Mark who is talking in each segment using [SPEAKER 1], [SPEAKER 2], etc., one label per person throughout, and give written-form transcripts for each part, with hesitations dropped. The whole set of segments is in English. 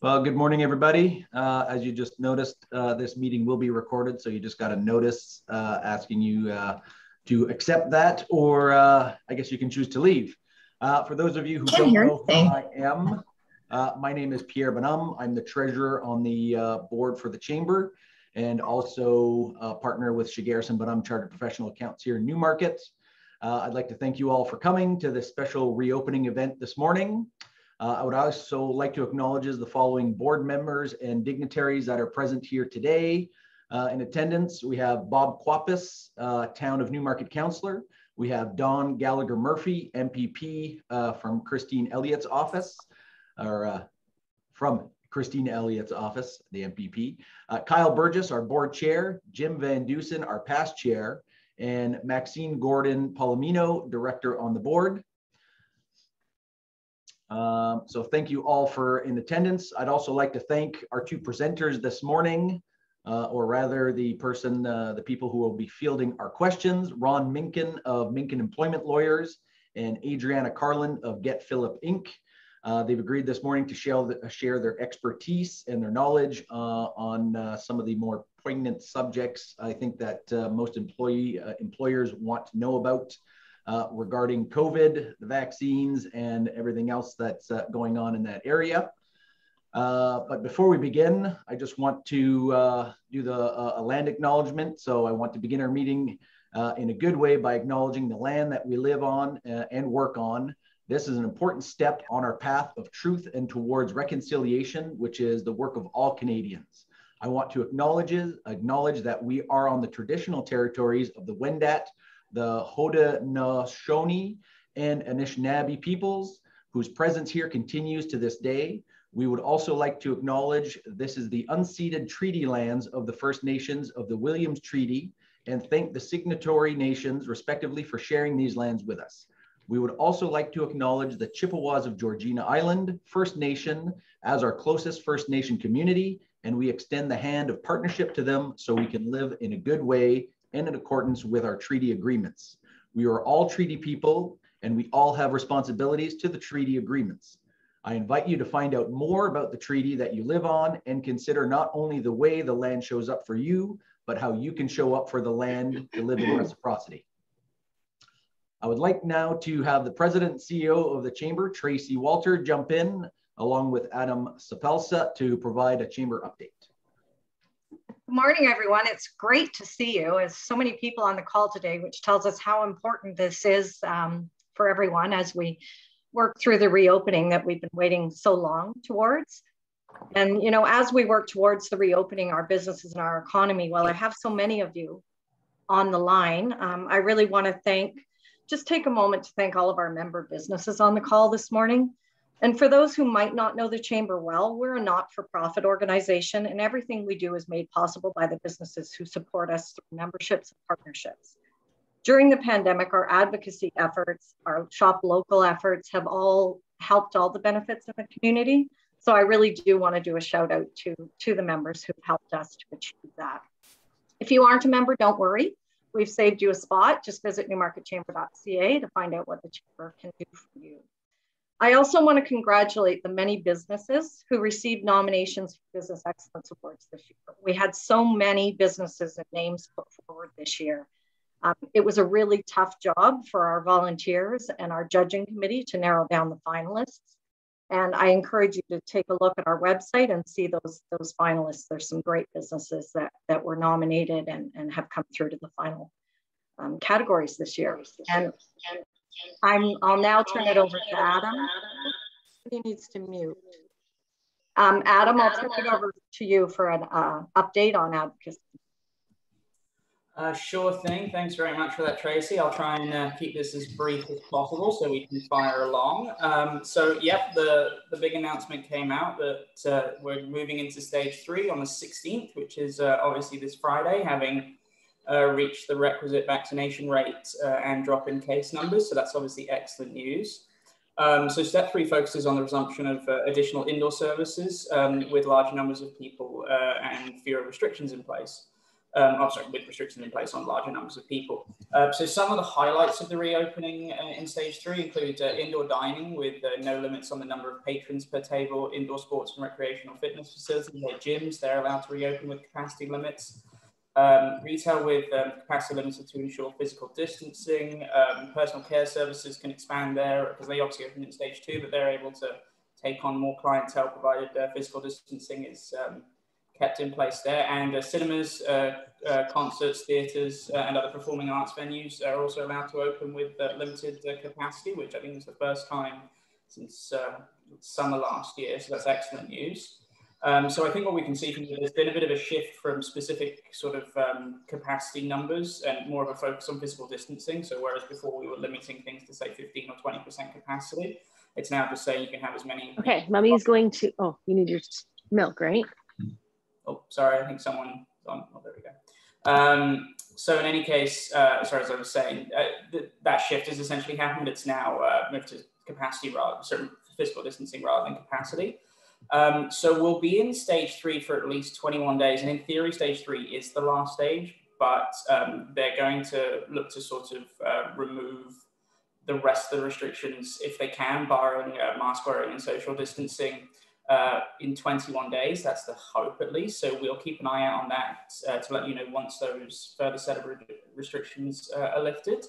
[SPEAKER 1] Well, good morning, everybody. As you just noticed, this meeting will be recorded, so you just got a notice asking you to accept that, or I guess you can choose to leave. For those of you who don't know who I am, my name is Pierre Bonhomme. I'm the treasurer on the board for the Chamber, and also partner with Shigarson Bonhomme Chartered Professional Accounts here in Newmarket. I'd like to thank you all for coming to this special reopening event this morning. I would also like to acknowledge the following board members and dignitaries that are present here today. In attendance, we have Bob Quapis, Town of Newmarket Councillor. We have Don Gallagher Murphy, MPP from Christine Elliott's office, or from Christine Elliott's office, the MPP. Kyle Burgess, our board chair. Jim Van Dusen, our past chair. And Maxine Gordon Palomino, director on the board. So thank you all for in attendance. I'd also like to thank our two presenters this morning, or rather the people who will be fielding our questions, Ron Minken of Minken Employment Lawyers and Adriana Carlin of Get Fillip Inc. They've agreed this morning to share their expertise and their knowledge on some of the more poignant subjects I think that most employers want to know about. Regarding COVID, the vaccines, and everything else that's going on in that area. But before we begin, I just want to do a land acknowledgement. So I want to begin our meeting in a good way by acknowledging the land that we live on and work on. This is an important step on our path of truth and towards reconciliation, which is the work of all Canadians. I want to acknowledge that we are on the traditional territories of the Wendat, the Haudenosaunee and Anishinaabe peoples, whose presence here continues to this day. We would also like to acknowledge this is the unceded treaty lands of the First Nations of the Williams Treaty, and thank the signatory nations, respectively, for sharing these lands with us. We would also like to acknowledge the Chippewas of Georgina Island, First Nation, as our closest First Nation community, and we extend the hand of partnership to them so we can live in a good way and in accordance with our treaty agreements. We are all treaty people, and we all have responsibilities to the treaty agreements. I invite you to find out more about the treaty that you live on and consider not only the way the land shows up for you, but how you can show up for the land to live in reciprocity. I would like now to have the President and CEO of the Chamber, Tracy Walter, jump in, along with Adam Sapelsa, to provide a Chamber update.
[SPEAKER 2] Good morning, everyone. It's great to see you. As so many people on the call today, which tells us how important this is for everyone as we work through the reopening that we've been waiting so long towards. And, you know, as we work towards the reopening our businesses and our economy, well, I have so many of you on the line. I really want to just take a moment to thank all of our member businesses on the call this morning. And for those who might not know the Chamber well, we're a not-for-profit organization, and everything we do is made possible by the businesses who support us through memberships and partnerships. During the pandemic, our advocacy efforts, our shop local efforts have all helped all the benefits of the community. So I really do want to do a shout out to the members who've helped us to achieve that. If you aren't a member, don't worry. We've saved you a spot. Just visit newmarketchamber.ca to find out what the Chamber can do for you. I also want to congratulate the many businesses who received nominations for Business Excellence Awards this year. We had so many businesses and names put forward this year. It was a really tough job for our volunteers and our judging committee to narrow down the finalists. And I encourage you to take a look at our website and see those finalists. There's some great businesses that were nominated and have come through to the final categories this year. And I'll now turn it over to Adam. He needs to mute. Adam, I'll turn it over to you for an update on advocacy.
[SPEAKER 3] Sure thing. Thanks very much for that, Tracy. I'll try and keep this as brief as possible so we can fire along. So, yep, the big announcement came out that we're moving into stage 3 on the 16th, which is obviously this Friday, having reached the requisite vaccination rate and drop in case numbers. So that's obviously excellent news. So step 3 focuses on the resumption of additional indoor services with larger numbers of people and fewer restrictions in place. with restrictions in place on larger numbers of people. So some of the highlights of the reopening in stage 3 include indoor dining with no limits on the number of patrons per table, indoor sports and recreational fitness facilities like gyms, they're allowed to reopen with capacity limits. Retail with capacity limited to ensure physical distancing. Personal care services can expand there because they obviously open in stage 2, but they're able to take on more clientele provided physical distancing is kept in place there. And cinemas, concerts, theatres, and other performing arts venues are also allowed to open with limited capacity, which I think is the first time since summer last year. So that's excellent news. So I think what we can see from there's been a bit of a shift from specific sort of capacity numbers and more of a focus on physical distancing. So whereas before we were limiting things to say 15 or 20% capacity, it's now just saying you can have as many.
[SPEAKER 4] Okay, Mummy's going to, oh, you need your milk, right?
[SPEAKER 3] Oh, sorry, I think someone, oh, there we go. So in any case, sorry, as I was saying, that shift has essentially happened. It's now moved to capacity rather, certain physical distancing rather than capacity. So we'll be in stage 3 for at least 21 days. And in theory, stage 3 is the last stage, but they're going to look to sort of remove the rest of the restrictions if they can, barring mask wearing and social distancing in 21 days. That's the hope, at least. So we'll keep an eye out on that to let you know once those further set of restrictions are lifted.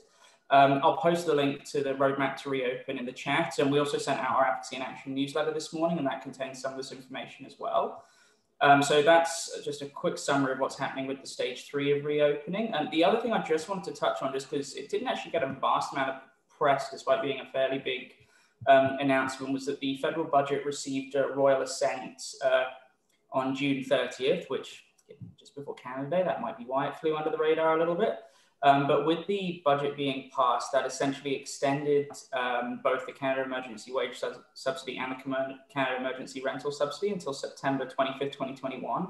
[SPEAKER 3] I'll post the link to the roadmap to reopen in the chat. And we also sent out our Advocacy in Action newsletter this morning, and that contains some of this information as well. So that's just a quick summary of what's happening with the stage 3 of reopening. And the other thing I just wanted to touch on, just because it didn't actually get a vast amount of press, despite being a fairly big announcement, was that the federal budget received a royal assent on June 30th, which just before Canada Day, that might be why it flew under the radar a little bit. But with the budget being passed, that essentially extended both the Canada Emergency Wage Subsidy and the Canada Emergency Rental Subsidy until September 25th, 2021.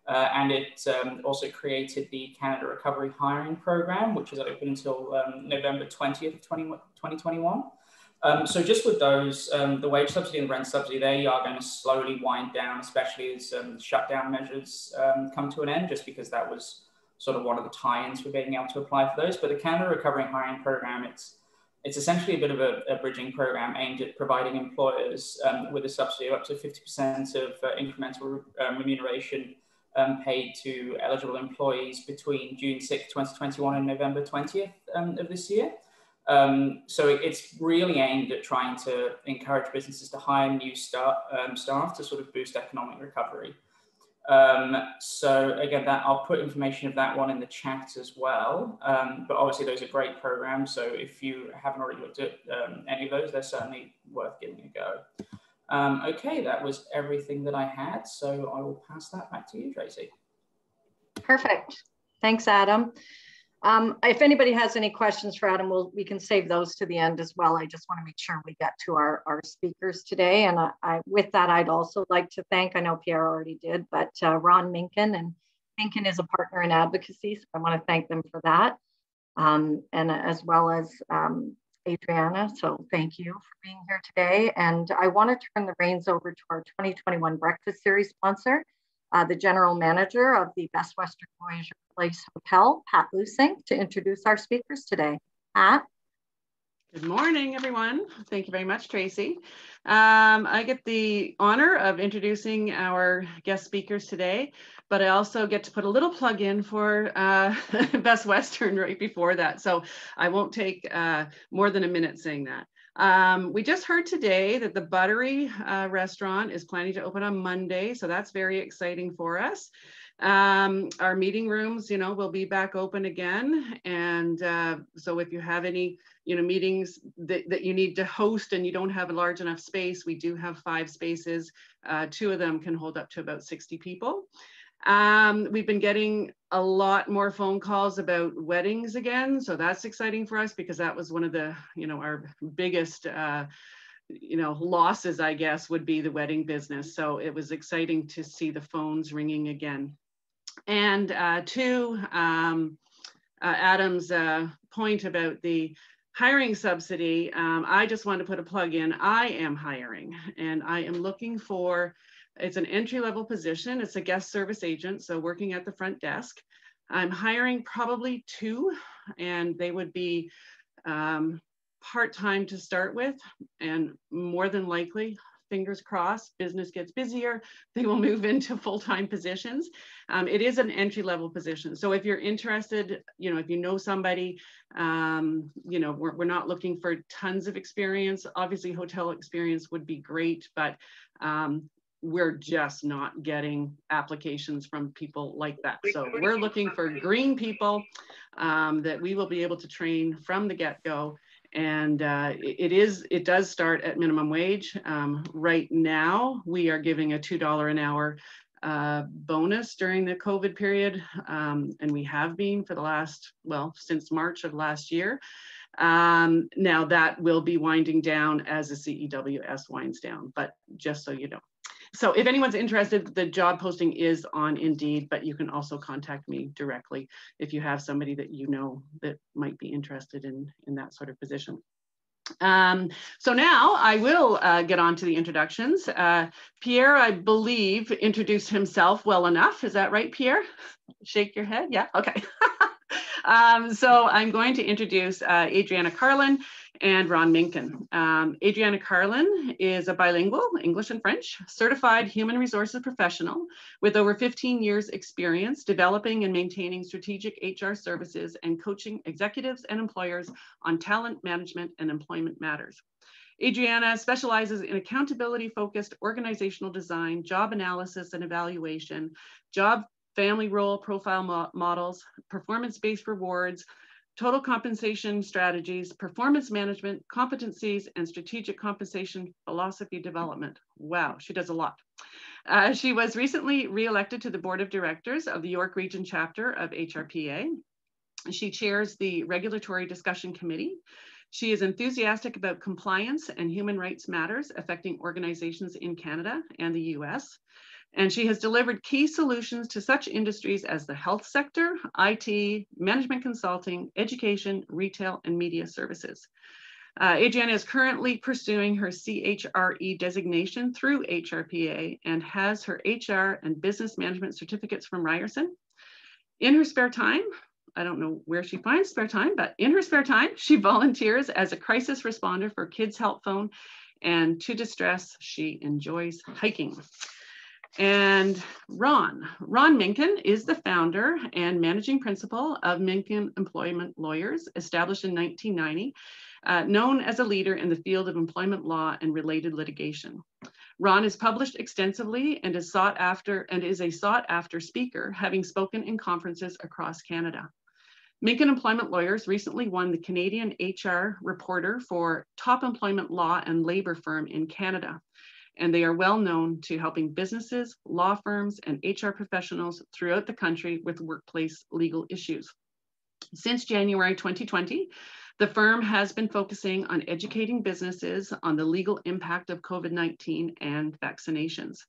[SPEAKER 3] And it also created the Canada Recovery Hiring Program, which is open until November 20th of 2021. So just with those, the wage subsidy and the rent subsidy, they are going to slowly wind down, especially as shutdown measures come to an end, just because that was sort of one of the tie-ins for being able to apply for those. But the Canada Recovery Hiring Program, it's essentially a bit of a bridging program aimed at providing employers with a subsidy of up to 50% of incremental remuneration paid to eligible employees between June 6, 2021 and November 20th of this year. So it's really aimed at trying to encourage businesses to hire new staff to sort of boost economic recovery. So again, I'll put information of that one in the chat as well. But obviously those are great programs. So if you haven't already looked at any of those, they're certainly worth giving a go. Okay, that was everything that I had. So I will pass that back to you, Tracy.
[SPEAKER 2] Perfect. Thanks, Adam. If anybody has any questions for Adam, we can save those to the end as well. I just want to make sure we get to our speakers today. And with that, I'd also like to thank, I know Pierre already did, but Ron Minken. And Minken is a partner in advocacy, so I want to thank them for that. And as well as Adriana, so thank you for being here today. And I want to turn the reins over to our 2021 Breakfast Series sponsor, the General Manager of the Best Western Voyageur Place Hotel, Pat Lusing, to introduce our speakers today. Pat?
[SPEAKER 5] Good morning, everyone. Thank you very much, Tracy. I get the honor of introducing our guest speakers today, but I also get to put a little plug in for Best Western right before that. So I won't take more than a minute saying that. We just heard today that the Buttery restaurant is planning to open on Monday, so that's very exciting for us. Our meeting rooms, will be back open again, and so if you have any, meetings that you need to host and you don't have a large enough space, we do have 5 spaces. 2 of them can hold up to about 60 people. We've been getting a lot more phone calls about weddings again. So that's exciting for us because that was one of the, our biggest, losses, I guess, would be the wedding business. So it was exciting to see the phones ringing again. And to Adam's point about the hiring subsidy, I just want to put a plug in. I am hiring and I am looking for, it's an entry-level position. It's a guest service agent, so working at the front desk. I'm hiring probably 2, and they would be part-time to start with, and more than likely, fingers crossed, business gets busier, they will move into full-time positions. It is an entry-level position. So if you're interested, you know, if you know somebody, you know, we're not looking for tons of experience. Obviously, hotel experience would be great, but we're just not getting applications from people like that. So we're looking for green people that we will be able to train from the get-go. And it does start at minimum wage. Right now, we are giving a $2 an hour bonus during the COVID period. And we have been for the last, well, since March of last year. Now that will be winding down as the CEWS winds down, but just so you know. So if anyone's interested, the job posting is on Indeed, but you can also contact me directly if you have somebody that you know that might be interested in that sort of position. So now I will get on to the introductions. Pierre, I believe, introduced himself well enough. Is that right, Pierre? Shake your head. Yeah, okay. So I'm going to introduce Adriana Carlin and Ron Minken. Adriana Carlin is a bilingual, English and French, certified human resources professional with over 15 years experience developing and maintaining strategic HR services and coaching executives and employers on talent management and employment matters. Adriana specializes in accountability-focused organizational design, job analysis and evaluation, job family role profile models, performance-based rewards, total compensation strategies, performance management, competencies, and strategic compensation philosophy development. Wow, she does a lot. She was recently re-elected to the board of directors of the York Region chapter of HRPA. She chairs the regulatory discussion committee. She is enthusiastic about compliance and human rights matters affecting organizations in Canada and the US. And she has delivered key solutions to such industries as the health sector, IT, management consulting, education, retail, and media services. Adriana is currently pursuing her CHRE designation through HRPA and has her HR and business management certificates from Ryerson. In her spare time, I don't know where she finds spare time, but in her spare time, she volunteers as a crisis responder for Kids Help Phone, and to distress, she enjoys hiking. And Ron Minken is the founder and managing principal of Minken Employment Lawyers, established in 1990, known as a leader in the field of employment law and related litigation. Ron is published extensively and is a sought after speaker, having spoken in conferences across Canada. Minken Employment Lawyers recently won the Canadian HR Reporter for Top Employment Law and Labor Firm in Canada. And they are well known to helping businesses, law firms, and HR professionals throughout the country with workplace legal issues. Since January 2020, the firm has been focusing on educating businesses on the legal impact of COVID-19 and vaccinations.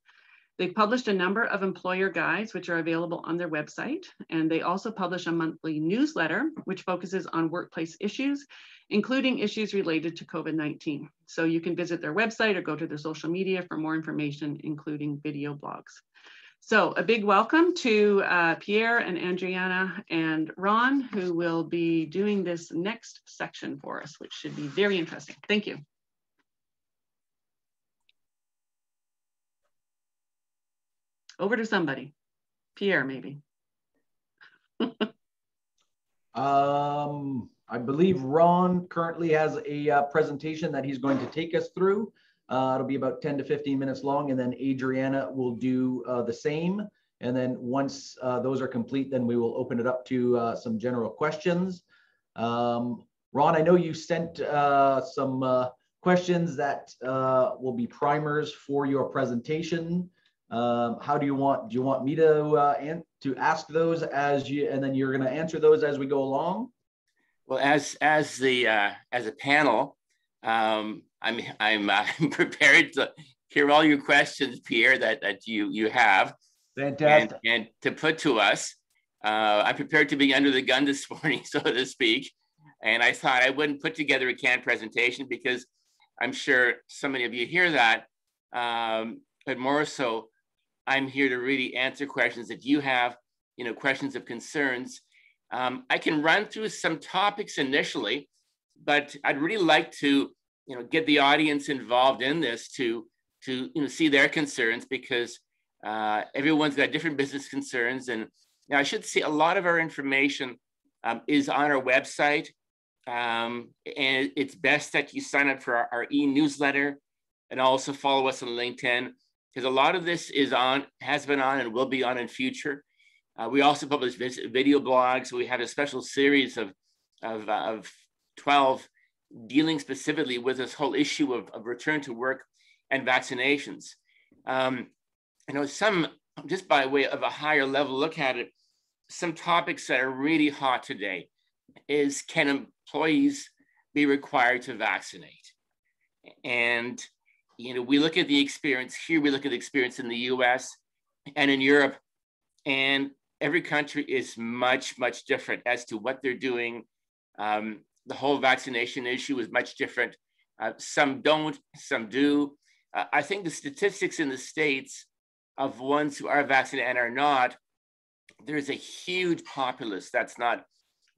[SPEAKER 5] They've published a number of employer guides, which are available on their website, and they also publish a monthly newsletter, which focuses on workplace issues, including issues related to COVID-19. So you can visit their website or go to their social media for more information, including video blogs. So a big welcome to Pierre and Adriana and Ron, who will be doing this next section for us, which should be very interesting. Thank you. Over to somebody. Pierre, maybe.
[SPEAKER 1] I believe Ron currently has a presentation that he's going to take us through. It'll be about 10 to 15 minutes long, and then Adriana will do the same. And then once those are complete, then we will open it up to some general questions. Ron, I know you sent some questions that will be primers for your presentation. How do you want me to ask those as you, and then you're going to answer those as we go along?
[SPEAKER 6] Well, as a panel, I'm prepared to hear all your questions, Pierre, that you have.
[SPEAKER 1] Fantastic.
[SPEAKER 6] And to put to us. I'm prepared to be under the gun this morning, so to speak. And I thought I wouldn't put together a canned presentation because I'm sure so many of you hear that, but more so, I'm here to really answer questions that you have questions of concerns. I can run through some topics initially, but I'd really like to, get the audience involved in this to see their concerns, because everyone's got different business concerns. And I should say a lot of our information is on our website. And it's best that you sign up for our e-newsletter and also follow us on LinkedIn, because a lot of this has been on and will be on in future. We also publish video blogs. We have a special series of 12 dealing specifically with this whole issue of return to work and vaccinations. Some, just by way of a higher level look at it, some topics that are really hot today is, can employees be required to vaccinate? And, we look at the experience here, we look at the experience in the US and in Europe, and every country is much, much different as to what they're doing. The whole vaccination issue is much different. Some don't, some do. I think the statistics in the States of ones who are vaccinated and are not, there's a huge populace that's not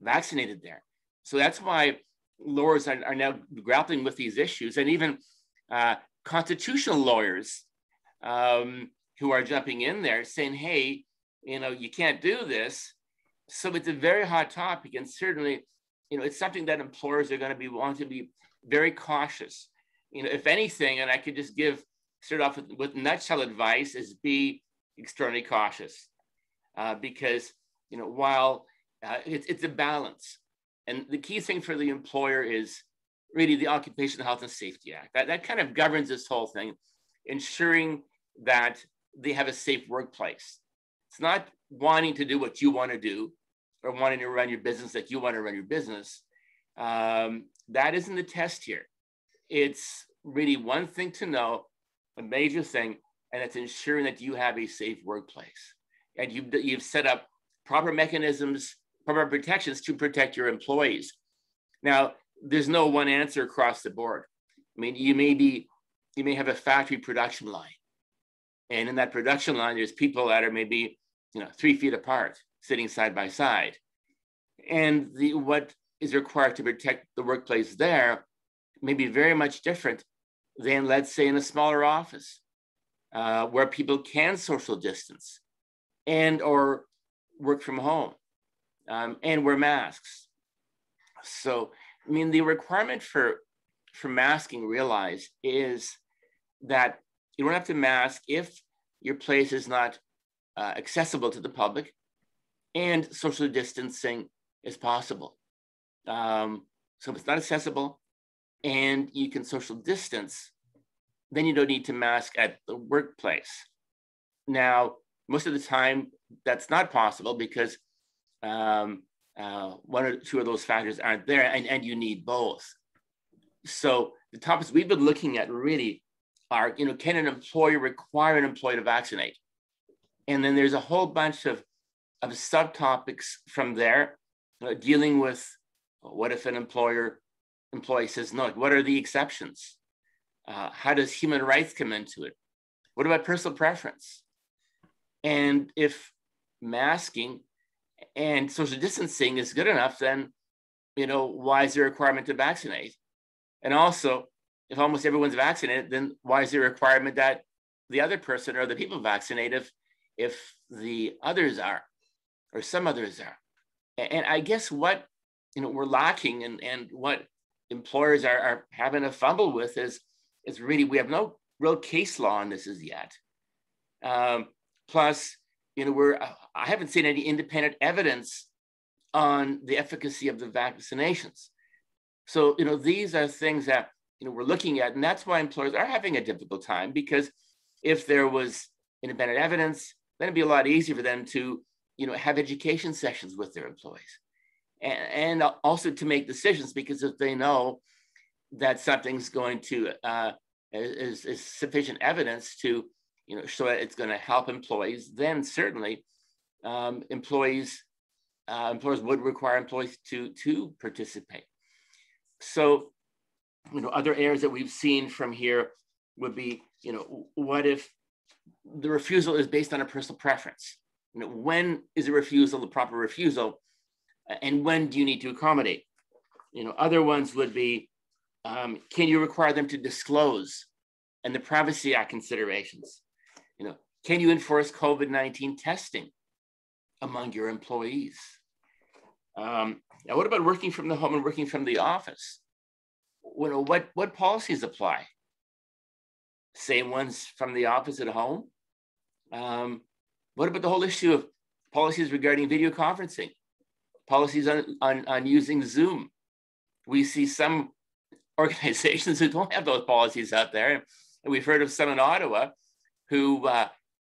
[SPEAKER 6] vaccinated there. So that's why lawyers are now grappling with these issues, and even constitutional lawyers who are jumping in there saying, hey, you can't do this. So it's a very hot topic, and certainly, it's something that employers are going to want to be very cautious. If anything, and I could just start off with nutshell advice, is be extremely cautious, because while it's a balance, and the key thing for the employer is really the Occupational Health and Safety Act. That kind of governs this whole thing, ensuring that they have a safe workplace. It's not wanting to do what you want to do or wanting to run your business that you want to run your business. That isn't the test here. It's really one thing to know, a major thing, and it's ensuring that you have a safe workplace. And you've set up proper mechanisms, proper protections to protect your employees. Now, there's no one answer across the board. I mean, you may have a factory production line, and in that production line, there's people that are maybe 3 feet apart, sitting side by side. And what is required to protect the workplace there may be very much different than, let's say, in a smaller office where people can social distance and or work from home and wear masks. So, I mean, the requirement for masking, realize, is that you don't have to mask if your place is not accessible to the public and social distancing is possible. So if it's not accessible and you can social distance, then you don't need to mask at the workplace. Now, most of the time that's not possible because one or two of those factors aren't there, and you need both. So the topics we've been looking at really are, can an employer require an employee to vaccinate? And then there's a whole bunch of subtopics from there, dealing with what if an employee says no? What are the exceptions? How does human rights come into it? What about personal preference? And if masking and social distancing is good enough, then why is there a requirement to vaccinate? And also, if almost everyone's vaccinated, then why is there a requirement that the other person or the people vaccinate if the others are, or some others are? And I guess what we're lacking, and what employers are having a fumble with is really, we have no real case law on this as yet. Plus, I haven't seen any independent evidence on the efficacy of the vaccinations. So, these are things that we're looking at, and that's why employers are having a difficult time, because if there was independent evidence, then it'd be a lot easier for them to, have education sessions with their employees, and also to make decisions, because if they know that something's going to is sufficient evidence to show that it's going to help employees, then certainly employers would require employees to participate. So, other areas that we've seen from here would be, what if the refusal is based on a personal preference? You know, when is a refusal the proper refusal, and when do you need to accommodate? You know, other ones would be, can you require them to disclose, and the Privacy Act considerations? You know, can you enforce COVID-19 testing among your employees? Now, what about working from the home and working from the office? You know, what policies apply? Same ones from the office at home? What about the whole issue of policies regarding video conferencing? Policies on using Zoom? We see some organizations who don't have those policies out there. And we've heard of some in Ottawa who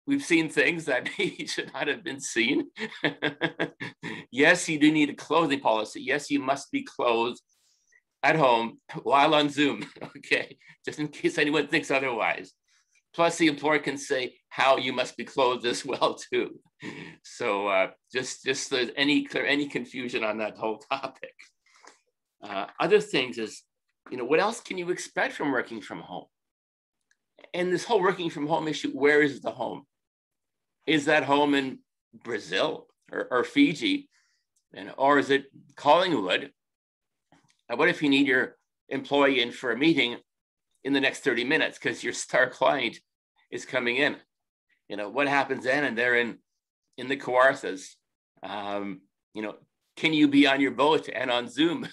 [SPEAKER 6] we've seen things that maybe should not have been seen. Yes, you do need a clothing policy. Yes, you must be clothed at home while on Zoom, okay? Just in case anyone thinks otherwise. Plus the employer can say how you must be clothed as well too. So just there's any confusion on that whole topic. Other things is, you know, what else can you expect from working from home? And this whole working from home issue, where is the home? Is that home in Brazil or Fiji? Or is it Collingwood? And what if you need your employee in for a meeting in the next 30 minutes because your star client is coming in? You know, what happens then? And they're in the Kawarthas. You know, can you be on your boat and on Zoom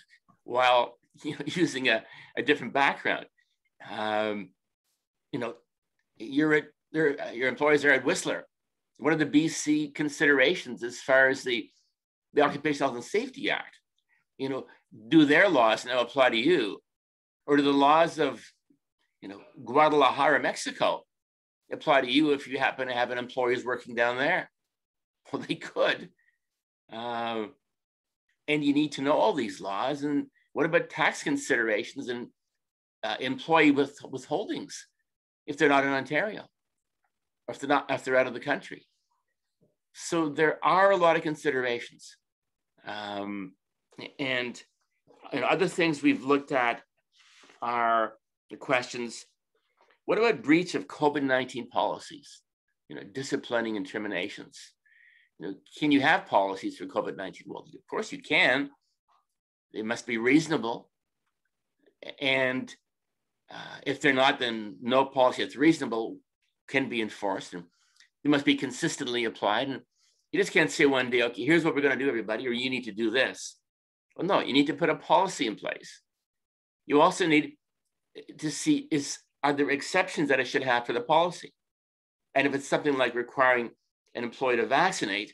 [SPEAKER 6] while, you know, using a different background? You know, your employees are at Whistler. What are the BC considerations as far as the Occupational Health and Safety Act? You know, do their laws now apply to you? Or do the laws of, you know, Guadalajara, Mexico apply to you if you happen to have an employees working down there? Well, they could. And you need to know all these laws. And what about tax considerations and employee withholdings if they're not in Ontario, or if they're out of the country? So there are a lot of considerations. And other things we've looked at are the questions, what about breach of COVID-19 policies? You know, disciplining and terminations. You know, can you have policies for COVID-19? Well, of course you can. They must be reasonable. And if they're not, then no policy that's reasonable can be enforced, and they must be consistently applied. And you just can't say one day, okay, here's what we're going to do, everybody, or you need to do this. Well, no, you need to put a policy in place. You also need to see, are there exceptions that it should have for the policy? And if it's something like requiring an employee to vaccinate,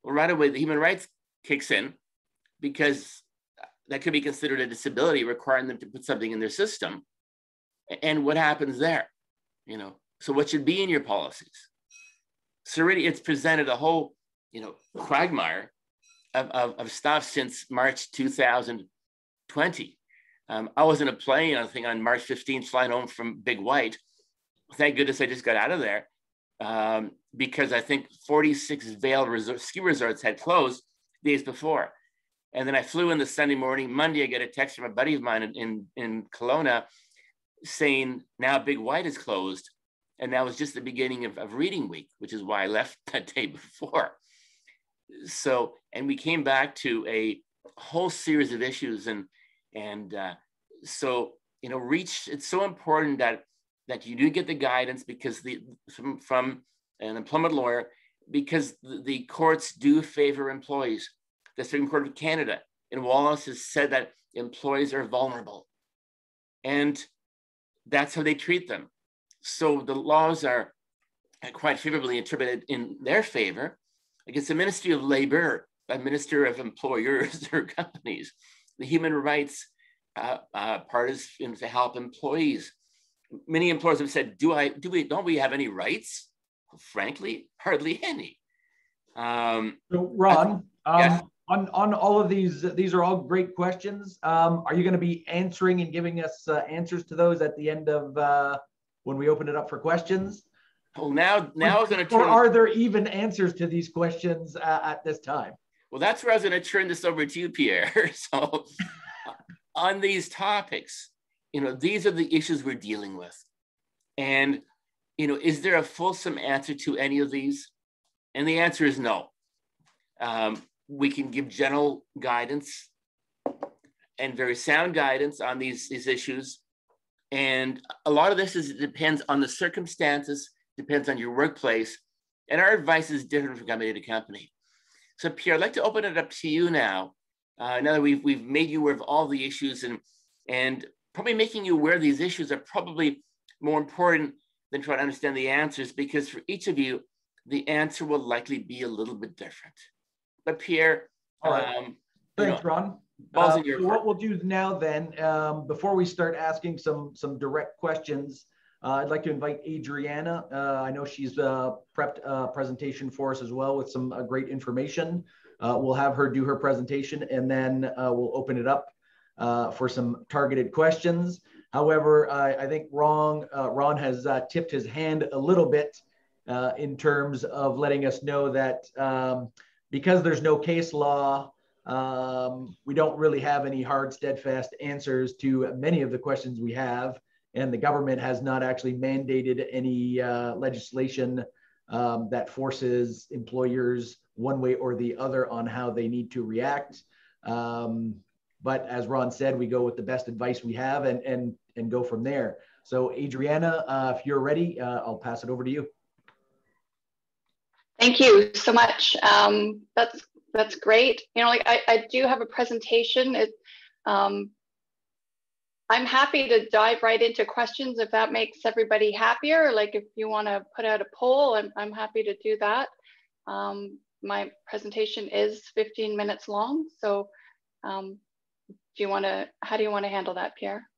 [SPEAKER 6] well, right away, the human rights kicks in, because that could be considered a disability, requiring them to put something in their system. And what happens there? You know, so what should be in your policies? So really, it's presented a whole, you know, quagmire of stuff since March 2020. I was in a plane, I think on March 15th, flying home from Big White. Thank goodness I just got out of there, because I think 46 Vail ski resorts had closed days before. And then I flew in the Sunday morning. Monday, I get a text from a buddy of mine in Kelowna saying now Big White is closed. And that was just the beginning of reading week, which is why I left that day before. So, and we came back to a whole series of issues. And so, you know, it's so important that you do get the guidance, because from an employment lawyer, because the courts do favor employees. The Supreme Court of Canada in Wallace has said that employees are vulnerable, and that's how they treat them. So the laws are quite favorably interpreted in their favor. Against the Ministry of Labor, the Minister of Employers or Companies, the human rights part is to help employees. Many employers have said, don't we have any rights? Well, frankly, hardly any.
[SPEAKER 1] So Ron,
[SPEAKER 6] yes.
[SPEAKER 1] On all of these are all great questions. Are you going to be answering and giving us answers to those at the end of when we open it up for questions?
[SPEAKER 6] Well, now I was going to turn.
[SPEAKER 1] Or are there even answers to these questions at this time?
[SPEAKER 6] Well, that's where I was going to turn this over to you, Pierre. So on these topics, you know, these are the issues we're dealing with. And, you know, is there a fulsome answer to any of these? And the answer is no. We can give general guidance and very sound guidance on these issues. And a lot of this depends on the circumstances, depends on your workplace. And our advice is different from company to company. So Pierre, I'd like to open it up to you now. Now that we've made you aware of all the issues, and probably making you aware of these issues are probably more important than trying to understand the answers, because for each of you, the answer will likely be a little bit different. But Pierre,
[SPEAKER 1] all right. Thanks, Ron. So what we'll do now then, before we start asking some direct questions, I'd like to invite Adriana. I know she's prepped a presentation for us as well with some great information. We'll have her do her presentation, and then we'll open it up for some targeted questions. However, I think Ron has tipped his hand a little bit in terms of letting us know that because there's no case law, we don't really have any hard, steadfast answers to many of the questions we have. And the government has not actually mandated any legislation that forces employers one way or the other on how they need to react. But as Ron said, we go with the best advice we have and go from there. So Adriana, if you're ready, I'll pass it over to you.
[SPEAKER 7] Thank you so much. That's great. You know, like I do have a presentation. I'm happy to dive right into questions if that makes everybody happier. Like if you want to put out a poll, I'm happy to do that. My presentation is 15 minutes long. So how do you want to handle that, Pierre?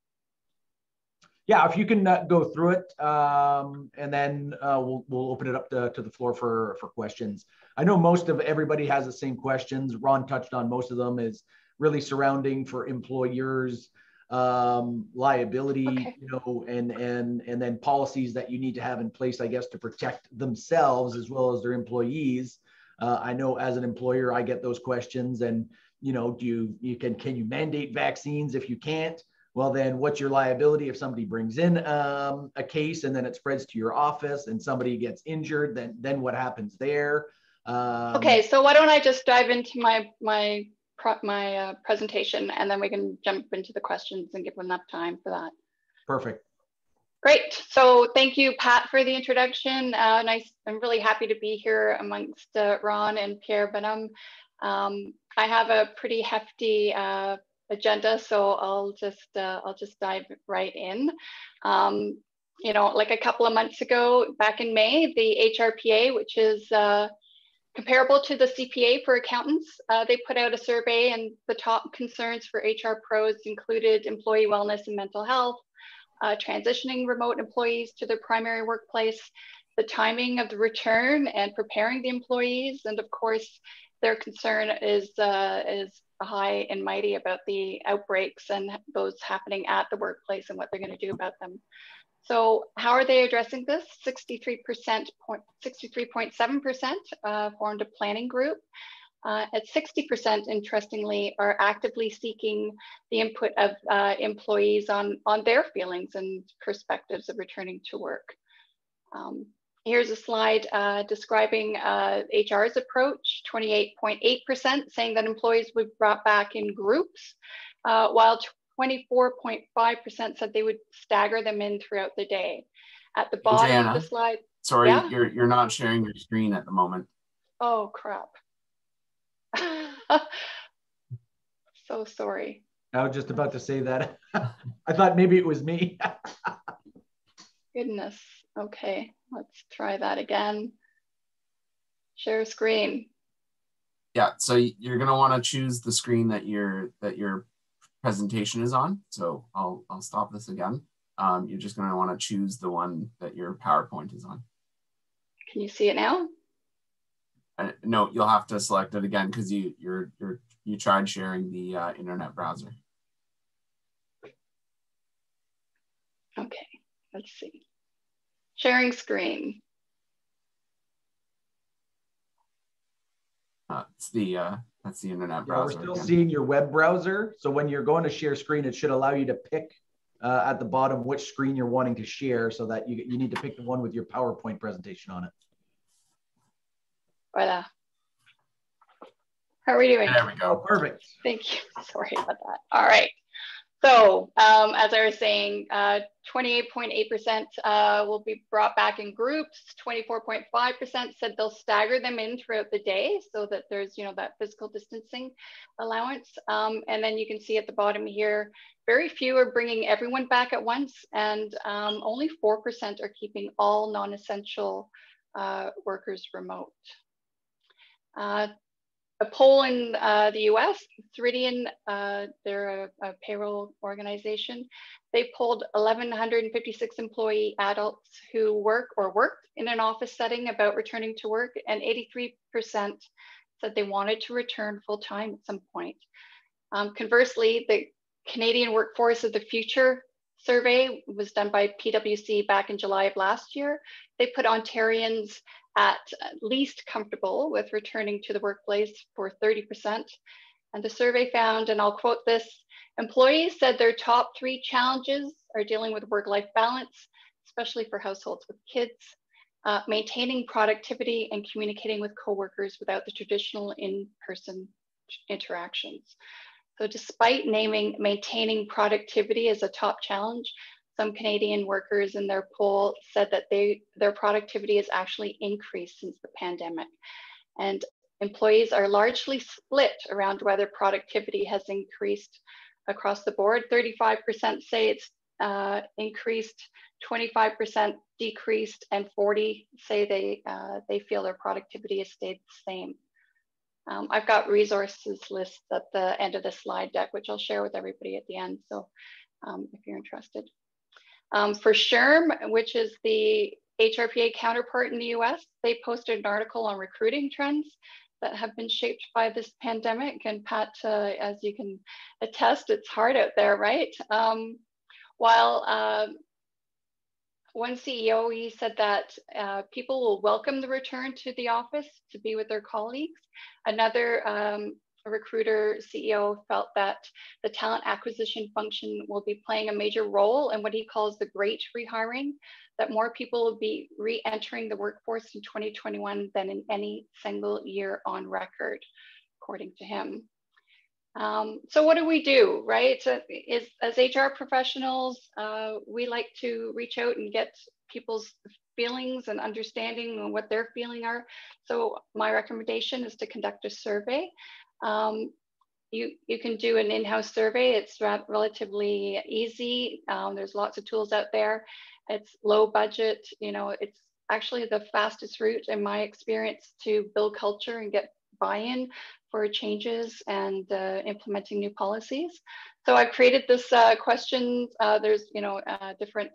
[SPEAKER 1] Yeah, if you can go through it, and then we'll open it up to the floor for questions. I know most of everybody has the same questions. Ron touched on most of them, is really surrounding for employers, liability, okay, you know, and then policies that you need to have in place, I guess, to protect themselves as well as their employees. I know as an employer, I get those questions, and you know, can you mandate vaccines? If you can't, well, then what's your liability if somebody brings in a case and then it spreads to your office and somebody gets injured? Then what happens there?
[SPEAKER 7] Okay, so why don't I just dive into my presentation, and then we can jump into the questions and give enough time for that.
[SPEAKER 1] Perfect.
[SPEAKER 7] Great. So thank you, Pat, for the introduction. I'm really happy to be here amongst Ron and Pierre Benham. I have a pretty hefty agenda, so I'll just dive right in. You know, like a couple of months ago, back in May, the HRPA, which is comparable to the CPA for accountants, they put out a survey, and the top concerns for HR pros included employee wellness and mental health, transitioning remote employees to their primary workplace, the timing of the return and preparing the employees, and of course, their concern is high and mighty about the outbreaks and those happening at the workplace and what they're going to do about them. So how are they addressing this? 63.7% formed a planning group. At 60%, interestingly, are actively seeking the input of employees on their feelings and perspectives of returning to work. Here's a slide describing HR's approach. 28.8% saying that employees would be brought back in groups, while 24.5% said they would stagger them in throughout the day. At the bottom
[SPEAKER 8] Adriana,
[SPEAKER 7] of the slide.
[SPEAKER 8] Sorry,
[SPEAKER 7] yeah?
[SPEAKER 8] you're not sharing your screen at the moment.
[SPEAKER 7] Oh, crap. So sorry.
[SPEAKER 1] I was just about to say that. I thought maybe it was me.
[SPEAKER 7] Goodness. Okay, let's try that again. Share screen.
[SPEAKER 8] Yeah, so you're gonna want to choose the screen that your presentation is on. So I'll stop this again. You're just gonna want to choose the one that your PowerPoint is on.
[SPEAKER 7] Can you see it now?
[SPEAKER 8] No, you'll have to select it again because you tried sharing the internet browser.
[SPEAKER 7] Okay, let's see. Sharing screen.
[SPEAKER 8] That's the internet browser.
[SPEAKER 1] We're still seeing your web browser. So when you're going to share screen, it should allow you to pick at the bottom which screen you're wanting to share, so that you need to pick the one with your PowerPoint presentation on it.
[SPEAKER 7] Voila. How are we doing?
[SPEAKER 8] There we go.
[SPEAKER 1] Perfect.
[SPEAKER 7] Thank you. Sorry about that. All right. So as I was saying, 28.8% will be brought back in groups. 24.5% said they'll stagger them in throughout the day so that there's, you know, that physical distancing allowance. And then you can see at the bottom here, very few are bringing everyone back at once, and only 4% are keeping all non-essential workers remote. A poll in the US, Ceridian, they're a payroll organization. They polled 1,156 employee adults who work or worked in an office setting about returning to work, and 83% said they wanted to return full-time at some point. Conversely, the Canadian Workforce of the Future survey was done by PwC back in July of last year. They put Ontarians at least comfortable with returning to the workplace for 30%. And the survey found, and I'll quote this, employees said their top 3 challenges are dealing with work-life balance, especially for households with kids, maintaining productivity, and communicating with coworkers without the traditional in-person interactions. So despite naming maintaining productivity as a top challenge, some Canadian workers in their poll said that their productivity has actually increased since the pandemic. And employees are largely split around whether productivity has increased across the board. 35% say it's increased, 25% decreased, and 40% say they feel their productivity has stayed the same. I've got resources lists at the end of the slide deck, which I'll share with everybody at the end. So if you're interested. For SHRM, which is the HRPA counterpart in the US, they posted an article on recruiting trends that have been shaped by this pandemic. And Pat, as you can attest, it's hard out there, right? While one CEO, he said that people will welcome the return to the office to be with their colleagues. Another recruiter CEO felt that the talent acquisition function will be playing a major role in what he calls the great rehiring, that more people will be re-entering the workforce in 2021 than in any single year on record, according to him. So what do we do, right? As HR professionals, we like to reach out and get people's feelings and understanding on what their feeling are. So my recommendation is to conduct a survey. You can do an in-house survey. It's relatively easy. There's lots of tools out there. It's low budget. You know, it's actually the fastest route in my experience to build culture and get buy-in for changes and implementing new policies. So I've created this questions. There's, you know, different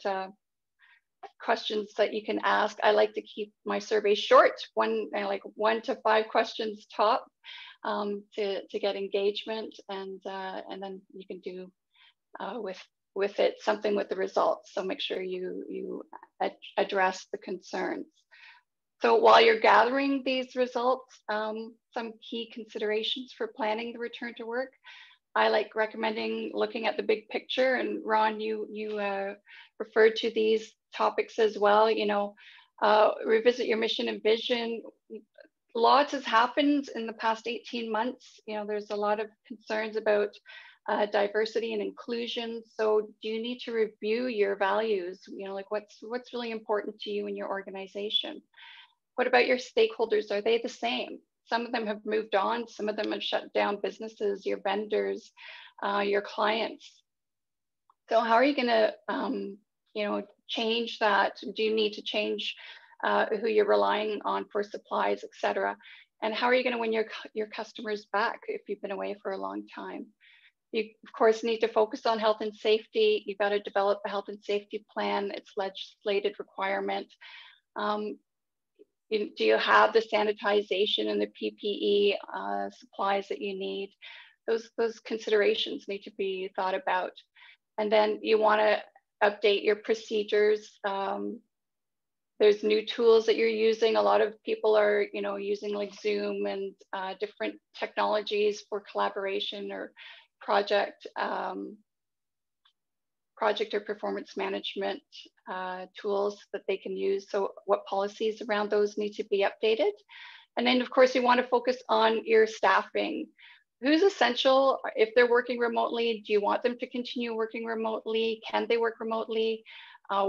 [SPEAKER 7] questions that you can ask. I like to keep my survey short, like 1 to 5 questions top, to get engagement, and then you can do with it something with the results. So make sure you address the concerns. So while you're gathering these results, some key considerations for planning the return to work, I like recommending looking at the big picture. And Ron, you referred to these topics as well. You know, revisit your mission and vision. Lots has happened in the past 18 months. You know, there's a lot of concerns about diversity and inclusion. So do you need to review your values? You know, like what's really important to you in your organization? What about your stakeholders? Are they the same? Some of them have moved on. Some of them have shut down businesses, your vendors, your clients. So how are you going to, you know, change that? Do you need to change who you're relying on for supplies, et cetera? And how are you going to win your customers back if you've been away for a long time? You, of course, need to focus on health and safety. You've got to develop a health and safety plan. It's legislated requirement. Do you have the sanitization and the PPE supplies that you need? Those considerations need to be thought about. And then you want to update your procedures. There's new tools that you're using. A lot of people are, you know, using like Zoom and different technologies for collaboration or project or performance management tools that they can use. So what policies around those need to be updated? And then of course you want to focus on your staffing. Who's essential? If they're working remotely, do you want them to continue working remotely? Can they work remotely?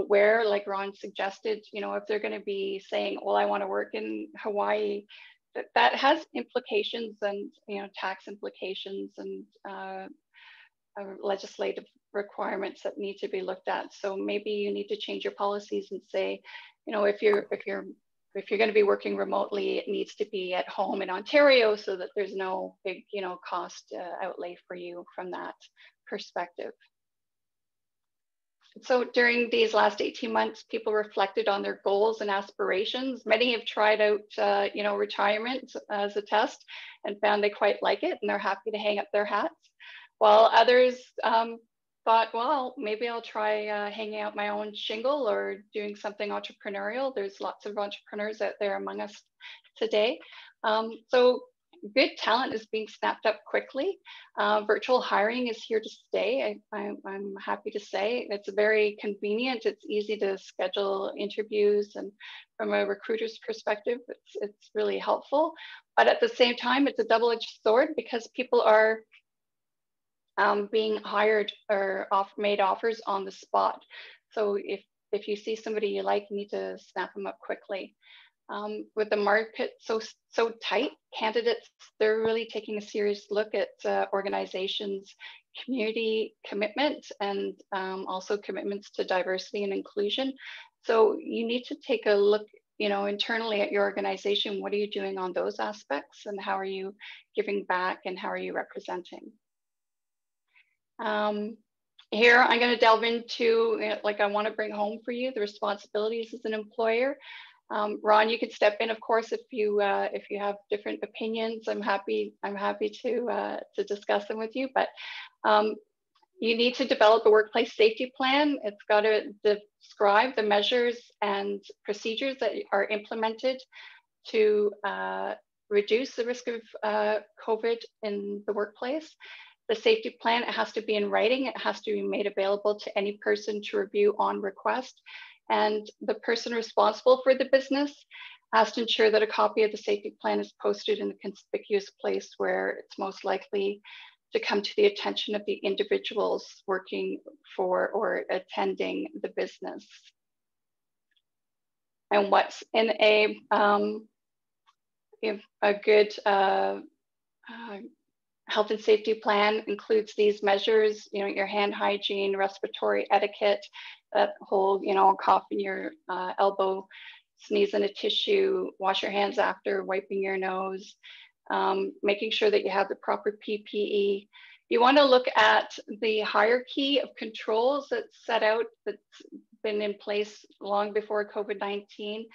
[SPEAKER 7] Where, like Ron suggested, you know, if they're going to be saying, well, I want to work in Hawaii, that has implications, and, you know, tax implications and legislative requirements that need to be looked at. So maybe you need to change your policies and say, you know, if you're going to be working remotely, it needs to be at home in Ontario so that there's no big, you know, cost outlay for you from that perspective. So during these last 18 months, people reflected on their goals and aspirations. Many have tried out, you know, retirement as a test and found they quite like it and they're happy to hang up their hats. While others thought, well, maybe I'll try hanging out my own shingle or doing something entrepreneurial. There's lots of entrepreneurs out there among us today. So good talent is being snapped up quickly. Virtual hiring is here to stay. I'm happy to say it's very convenient. It's easy to schedule interviews, and from a recruiter's perspective, it's really helpful. But at the same time, it's a double-edged sword because people are being hired or made offers on the spot. So if you see somebody you like, you need to snap them up quickly. With the market so tight, candidates, they're really taking a serious look at organizations' community commitment and also commitments to diversity and inclusion. So you need to take a look, you know, internally at your organization. What are you doing on those aspects, and how are you giving back, and how are you representing? Here, I'm going to delve into, you know, like, I want to bring home for you the responsibilities as an employer. Ron, you can step in, of course, if you have different opinions. I'm happy to discuss them with you. But you need to develop a workplace safety plan. It's got to describe the measures and procedures that are implemented to reduce the risk of COVID in the workplace. The safety plan, it has to be in writing. It has to be made available to any person to review on request. And the person responsible for the business has to ensure that a copy of the safety plan is posted in a conspicuous place where it's most likely to come to the attention of the individuals working for or attending the business. And what's in a good health and safety plan includes these measures, you know, your hand hygiene, respiratory etiquette, that whole, you know, cough in your elbow, sneeze in a tissue, wash your hands after, wiping your nose, making sure that you have the proper PPE. You want to look at the hierarchy of controls that's set out, that's been in place long before COVID-19.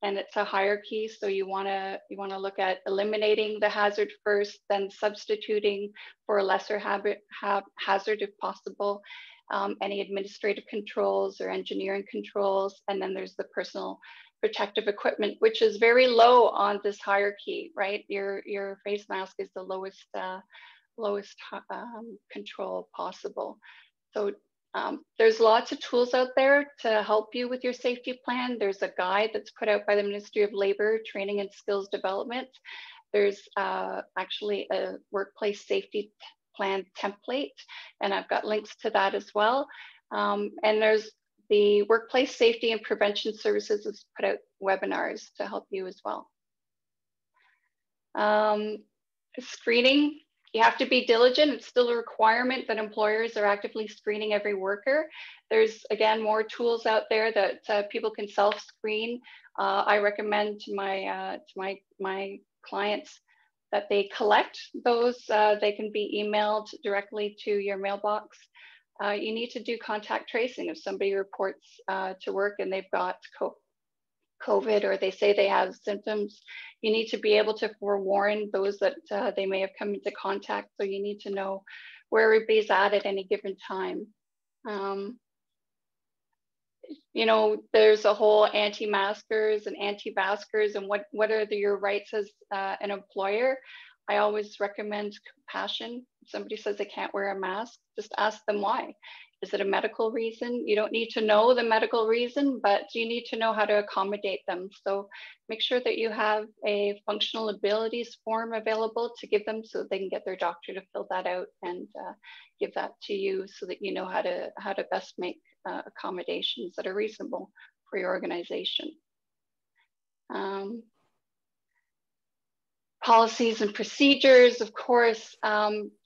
[SPEAKER 7] And it's a hierarchy, so you want to look at eliminating the hazard first, then substituting for a lesser hazard if possible, any administrative controls or engineering controls, and then there's the personal protective equipment, which is very low on this hierarchy, right? Your face mask is the lowest control possible. So there's lots of tools out there to help you with your safety plan. There's a guide that's put out by the Ministry of Labor, Training and Skills Development. There's actually a workplace safety plan template, and I've got links to that as well. And there's the Workplace Safety and Prevention Services has put out webinars to help you as well. Screening. You have to be diligent. It's still a requirement that employers are actively screening every worker. There's, again, more tools out there that people can self-screen. I recommend to my clients that they collect those. They can be emailed directly to your mailbox. You need to do contact tracing. If somebody reports to work and they've got COVID, or they say they have symptoms, you need to be able to forewarn those that they may have come into contact. So you need to know where everybody's at any given time. You know, there's a whole anti-maskers and anti-vaxxers, and what are your rights as an employer? I always recommend compassion. If somebody says they can't wear a mask, just ask them why. Is it a medical reason? You don't need to know the medical reason, but you need to know how to accommodate them. So make sure that you have a functional abilities form available to give them so they can get their doctor to fill that out and give that to you so that you know how to best make accommodations that are reasonable for your organization. Policies and procedures, of course,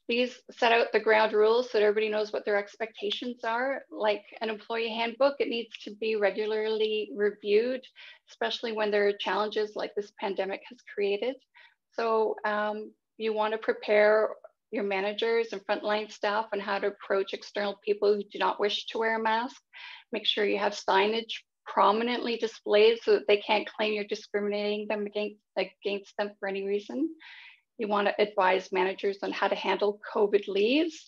[SPEAKER 7] please set out the ground rules so that everybody knows what their expectations are. Like an employee handbook, it needs to be regularly reviewed, especially when there are challenges like this pandemic has created. So you want to prepare your managers and frontline staff on how to approach external people who do not wish to wear a mask. Make sure you have signage prominently displayed so that they can't claim you're discriminating them against them for any reason. You want to advise managers on how to handle COVID leaves.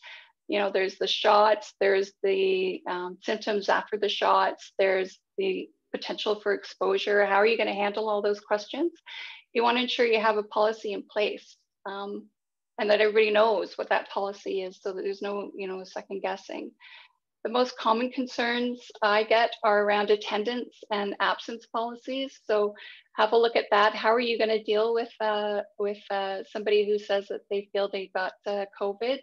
[SPEAKER 7] You know, there's the shots, there's the symptoms after the shots, there's the potential for exposure. How are you going to handle all those questions? You want to ensure you have a policy in place and that everybody knows what that policy is so that there's no, second guessing. The most common concerns I get are around attendance and absence policies. So have a look at that. How are you going to deal with somebody who says that they feel they got COVID?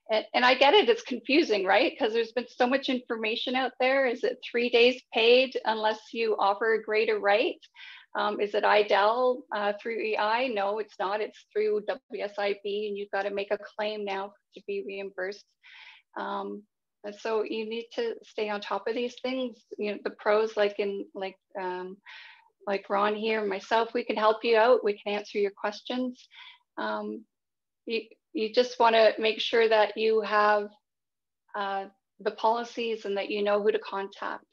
[SPEAKER 7] And I get it, it's confusing, right? Because there's been so much information out there. Is it 3 days paid unless you offer a greater right? Is it IDEL through EI? No, it's not. It's through WSIB, and you've got to make a claim now to be reimbursed. And so you need to stay on top of these things. You know, the pros, like Ron here, myself, we can help you out. We can answer your questions. You just want to make sure that you have the policies and that you know who to contact.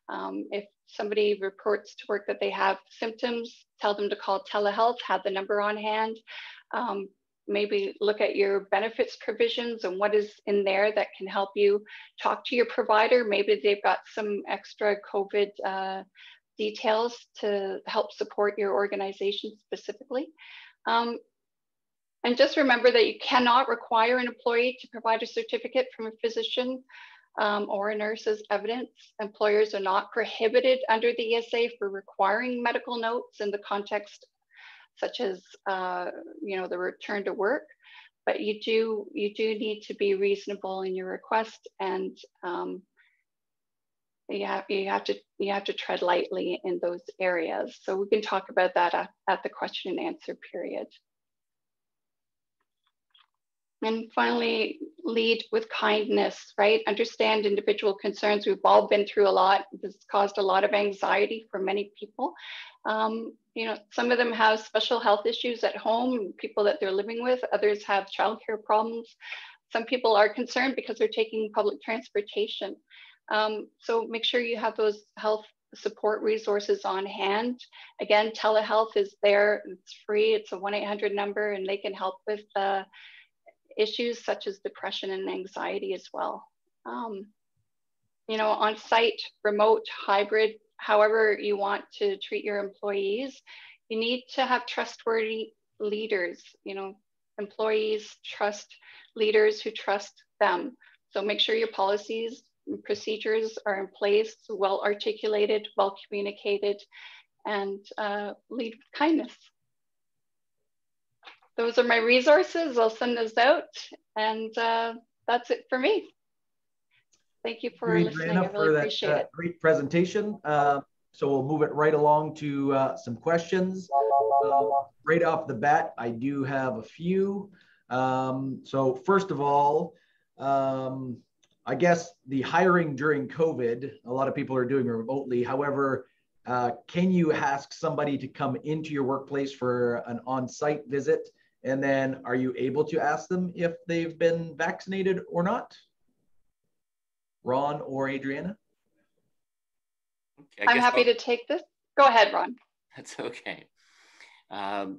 [SPEAKER 7] If somebody reports to work that they have symptoms, tell them to call telehealth, have the number on hand. Maybe look at your benefits provisions and what is in there that can help you talk to your provider. Maybe they've got some extra COVID details to help support your organization specifically. And just remember that you cannot require an employee to provide a certificate from a physician or a nurse as evidence. Employers are not prohibited under the ESA for requiring medical notes in the context such as the return to work, but you do need to be reasonable in your request, and you have to tread lightly in those areas. So we can talk about that at the question and answer period. And finally, lead with kindness, right? Understand individual concerns. We've all been through a lot. This has caused a lot of anxiety for many people. Some of them have special health issues at home, people that they're living with. Others have childcare problems. Some people are concerned because they're taking public transportation. So make sure you have those health support resources on hand. Again, telehealth is there. It's free. It's a 1-800 number, and they can help with issues such as depression and anxiety as well. On-site, remote, hybrid, however you want to treat your employees, you need to have trustworthy leaders. Employees trust leaders who trust them. So make sure your policies and procedures are in place, well articulated, well communicated, and lead with kindness. Those are my resources. I'll send those out, and that's it for me. Thank you for listening. I really appreciate it.
[SPEAKER 1] Great presentation. So we'll move it right along to some questions. Right off the bat, I do have a few. So first of all, I guess the hiring during COVID, a lot of people are doing remotely. However, can you ask somebody to come into your workplace for an on-site visit? And then are you able to ask them if they've been vaccinated or not? Ron or Adriana?
[SPEAKER 7] I'm happy to take this. Go ahead, Ron.
[SPEAKER 6] That's okay.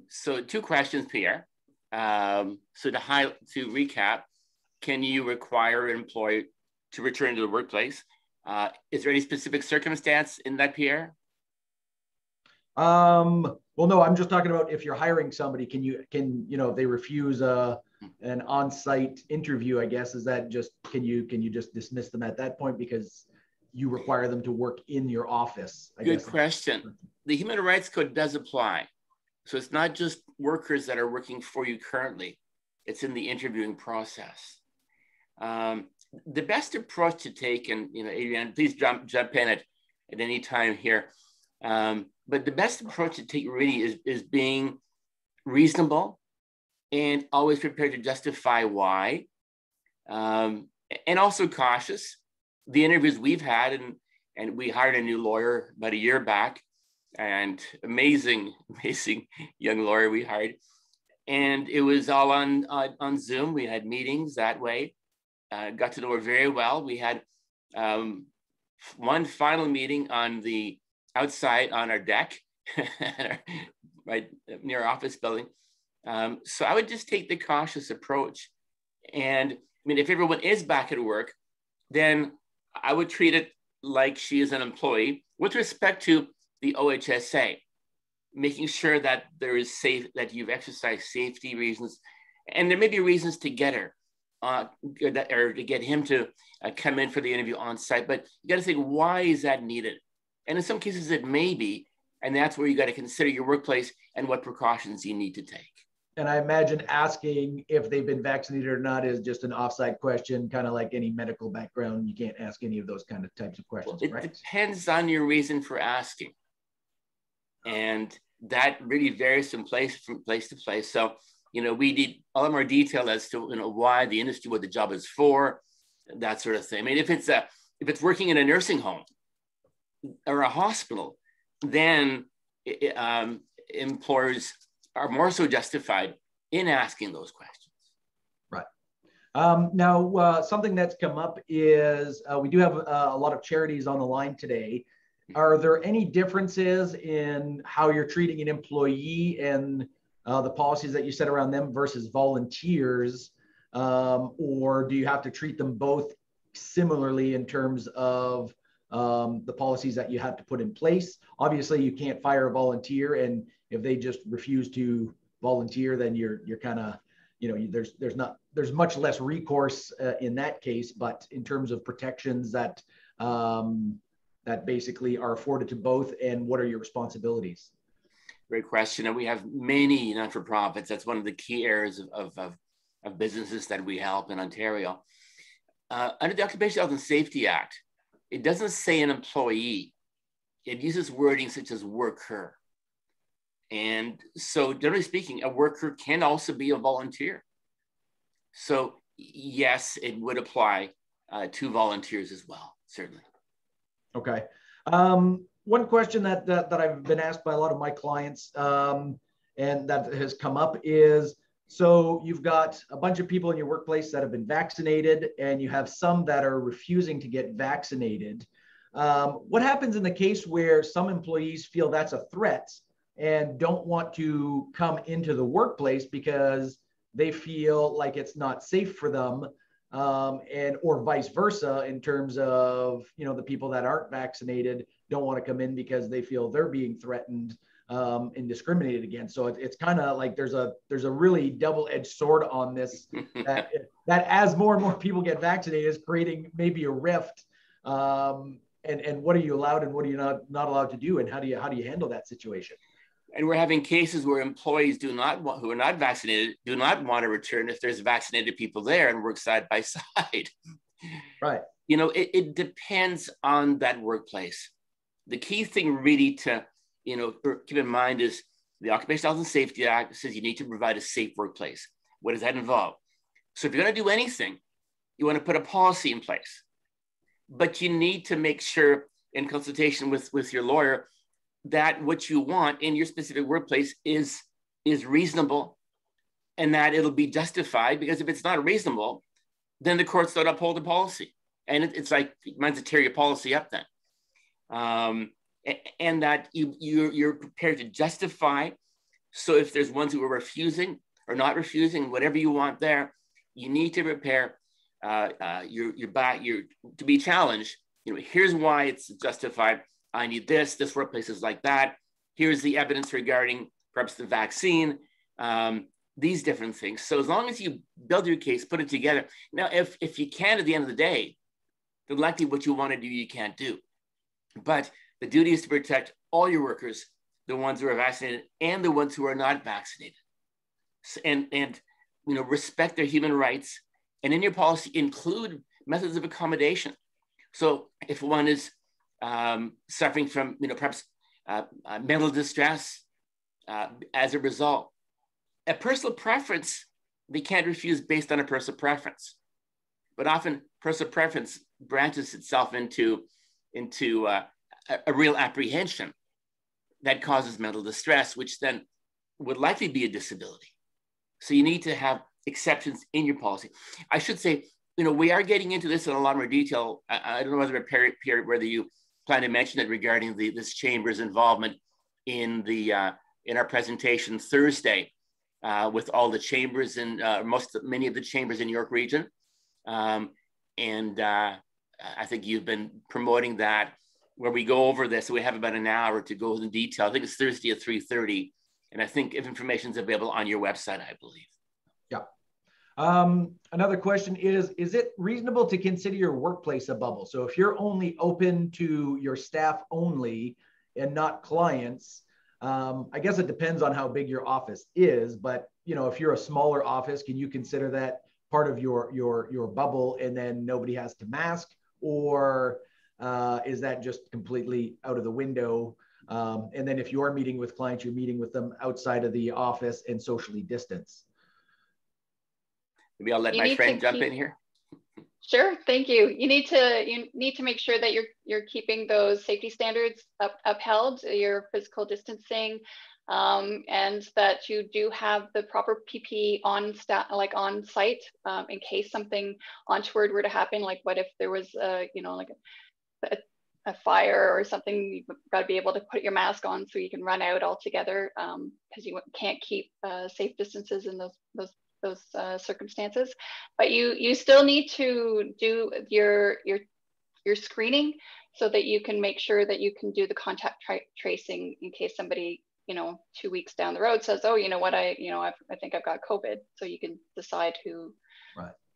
[SPEAKER 6] So 2 questions, Pierre. So to recap, can you require an employee to return to the workplace? Is there any specific circumstance in that, Pierre?
[SPEAKER 1] Well, no, I'm just talking about if you're hiring somebody, if they refuse an on-site interview, I guess, is that just, can you just dismiss them at that point because you require them to work in your office?
[SPEAKER 6] Good question. The Human Rights Code does apply. So it's not just workers that are working for you currently, it's in the interviewing process. The best approach to take, and Adriana, please jump in at any time here. But the best approach to take really is being reasonable and always prepared to justify why, and also cautious. The interviews we've had, and we hired a new lawyer about a year back, and amazing young lawyer we hired, and it was all on Zoom. We had meetings that way. Got to know her very well. We had one final meeting on the outside on our deck, right near our office building. So I would just take the cautious approach. And I mean, if everyone is back at work, then I would treat it like she is an employee with respect to the OHSA, making sure that there is that you've exercised safety reasons, and there may be reasons to get her, or to get him to come in for the interview on site. But you got to think, why is that needed? And in some cases it may be, and that's where you got to consider your workplace and what precautions you need to take.
[SPEAKER 1] And I imagine asking if they've been vaccinated or not is just an offside question, kind of like any medical background. You can't ask any of those kind of types of questions,
[SPEAKER 6] well,
[SPEAKER 1] right?
[SPEAKER 6] It depends on your reason for asking. And that really varies from place to place. So, we need a lot more detail as to, why the industry, what the job is for, that sort of thing. I mean, if it's working in a nursing home or a hospital, then employers are more so justified in asking those questions.
[SPEAKER 1] Right. Now, something that's come up is we do have a lot of charities on the line today. Are there any differences in how you're treating an employee and the policies that you set around them versus volunteers? Or do you have to treat them both similarly in terms of the policies that you have to put in place? Obviously, you can't fire a volunteer, and if they just refuse to volunteer, then you're kind of, there's much less recourse in that case. But in terms of protections that that basically are afforded to both, and what are your responsibilities?
[SPEAKER 6] Great question. And we have many not-for-profits. That's one of the key areas of businesses that we help in Ontario. Under the Occupational Health and Safety Act, it doesn't say an employee. It uses wording such as worker. And so generally speaking, a worker can also be a volunteer. So yes, it would apply to volunteers as well, certainly.
[SPEAKER 1] Okay. One question that I've been asked by a lot of my clients and that has come up is, so you've got a bunch of people in your workplace that have been vaccinated, and you have some that are refusing to get vaccinated. What happens in the case where some employees feel that's a threat and don't want to come into the workplace because they feel like it's not safe for them? Or vice versa, in terms of, the people that aren't vaccinated don't want to come in because they feel they're being threatened and discriminated against. So it's kind of like there's a really double-edged sword on this, that as more and more people get vaccinated is creating maybe a rift. And what are you allowed and what are you not allowed to do, and how do you handle that situation?
[SPEAKER 6] And we're having cases where employees who are not vaccinated do not want to return if there's vaccinated people there and work side by side.
[SPEAKER 1] Right.
[SPEAKER 6] It depends on that workplace. The key thing really to, keep in mind is the Occupational Health and Safety Act says you need to provide a safe workplace. What does that involve? So if you're going to do anything, you want to put a policy in place, but you need to make sure, in consultation with your lawyer, that what you want in your specific workplace is reasonable, and that it'll be justified. Because if it's not reasonable, then the courts don't uphold the policy, and it's like it might tear your policy up then. And that you're prepared to justify. So if there's ones who are refusing or not refusing, whatever you want there, you need to prepare to be challenged. Here's why it's justified. I need this workplace is like that. here's the evidence regarding perhaps the vaccine, these different things. So as long as you build your case, put it together. Now, if you can at the end of the day, then likely what you want to do, you can't do. But the duty is to protect all your workers, the ones who are vaccinated and the ones who are not vaccinated. And you know, respect their human rights. And in your policy, include methods of accommodation. So if one is suffering from, you know, perhaps mental distress as a result, a personal preference, they can't refuse based on a personal preference. But often personal preference branches itself into a real apprehension that causes mental distress, which then would likely be a disability. So you need to have exceptions in your policy. I should say, you know, we are getting into this in a lot more detail. I don't know whether you plan to mention it regarding this chamber's involvement in our presentation Thursday with all the chambers and many of the chambers in York Region. I think you've been promoting that, where we go over this. So we have about an hour to go in detail. I think it's Thursday at 3:30. And I think if information is available on your website, I believe.
[SPEAKER 1] Yeah. Another question is it reasonable to consider your workplace a bubble? So if you're only open to your staff only and not clients, I guess it depends on how big your office is, but you know, if you're a smaller office, can you consider that part of your bubble and then nobody has to mask, or is that just completely out of the window? And then if you are meeting with clients, you're meeting with them outside of the office and socially distanced.
[SPEAKER 6] Maybe I'll let my friend jump in here.
[SPEAKER 7] Sure, thank you. You need to make sure that you're keeping those safety standards upheld, your physical distancing, and that you do have the proper PPE on site in case something untoward were to happen. Like what if there was a fire or something? You've got to be able to put your mask on so you can run out altogether, because you can't keep safe distances in those circumstances. But you still need to do your screening so that you can make sure that you can do the contact tracing in case somebody, 2 weeks down the road says, oh, you know what, I think I've got COVID. So you can decide who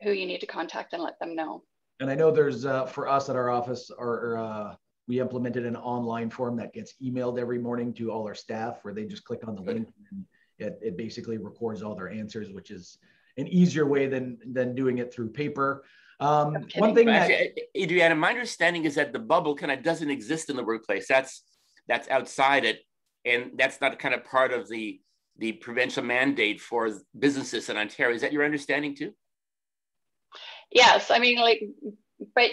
[SPEAKER 7] you need to contact and let them know.
[SPEAKER 1] And I know there's, for us at our office, we implemented an online form that gets emailed every morning to all our staff, where they just click on the link and it basically records all their answers, which is an easier way than doing it through paper. One thing
[SPEAKER 6] Adriana, my understanding is that the bubble kind of doesn't exist in the workplace. That's outside it. And that's not kind of part of the provincial mandate for businesses in Ontario. Is that your understanding too?
[SPEAKER 7] Yes, I mean, but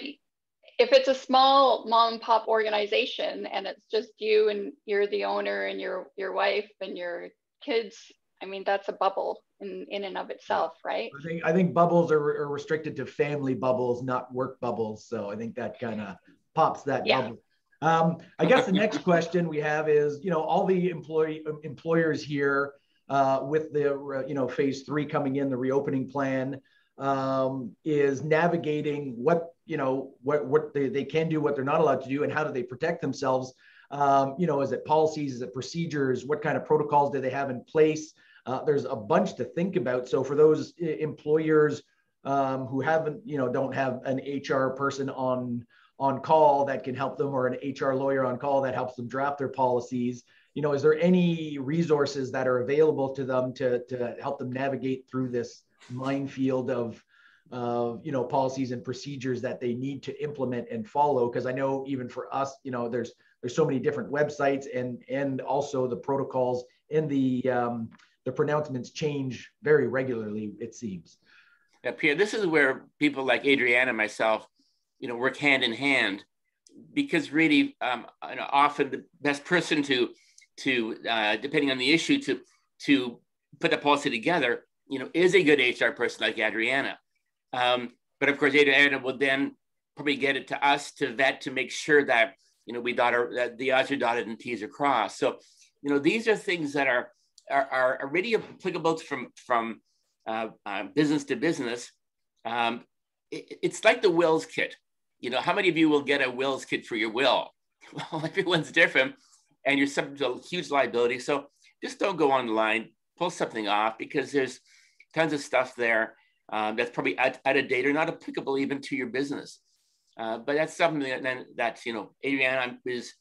[SPEAKER 7] if it's a small mom and pop organization and it's just you and you're the owner and your wife and your kids, I mean, that's a bubble in and of itself, right?
[SPEAKER 1] I think bubbles are restricted to family bubbles, not work bubbles. So I think that kind of pops that bubble. I guess the next question we have is, all the employers here with the, phase 3 coming in, the reopening plan, is navigating what they can do, what they're not allowed to do, and how do they protect themselves. Is it policies, is it procedures, what kind of protocols do they have in place? There's a bunch to think about. So for those employers who don't have an HR person on call that can help them, or an HR lawyer on call that helps them draft their policies, is there any resources that are available to them to help them navigate through this minefield of policies and procedures that they need to implement and follow? Because I know even for us, there's so many different websites, and also the protocols and the pronouncements change very regularly, it seems.
[SPEAKER 6] Yeah, Pierre, this is where people like Adriana and myself, work hand in hand, because really often the best person to depending on the issue to put the policy together, is a good HR person like Adriana. But of course, Adriana will then probably get it to us to vet to make sure that, that the I's are dotted and T's are crossed. So, these are things that are really applicable from business to business. It's like the wills kit. How many of you will get a wills kit for your will? Well, everyone's different. and you're subject to a huge liability. So just don't go online, pull something off, because there's tons of stuff there that's probably out of date or not applicable even to your business. But that's something that you know, Adriana is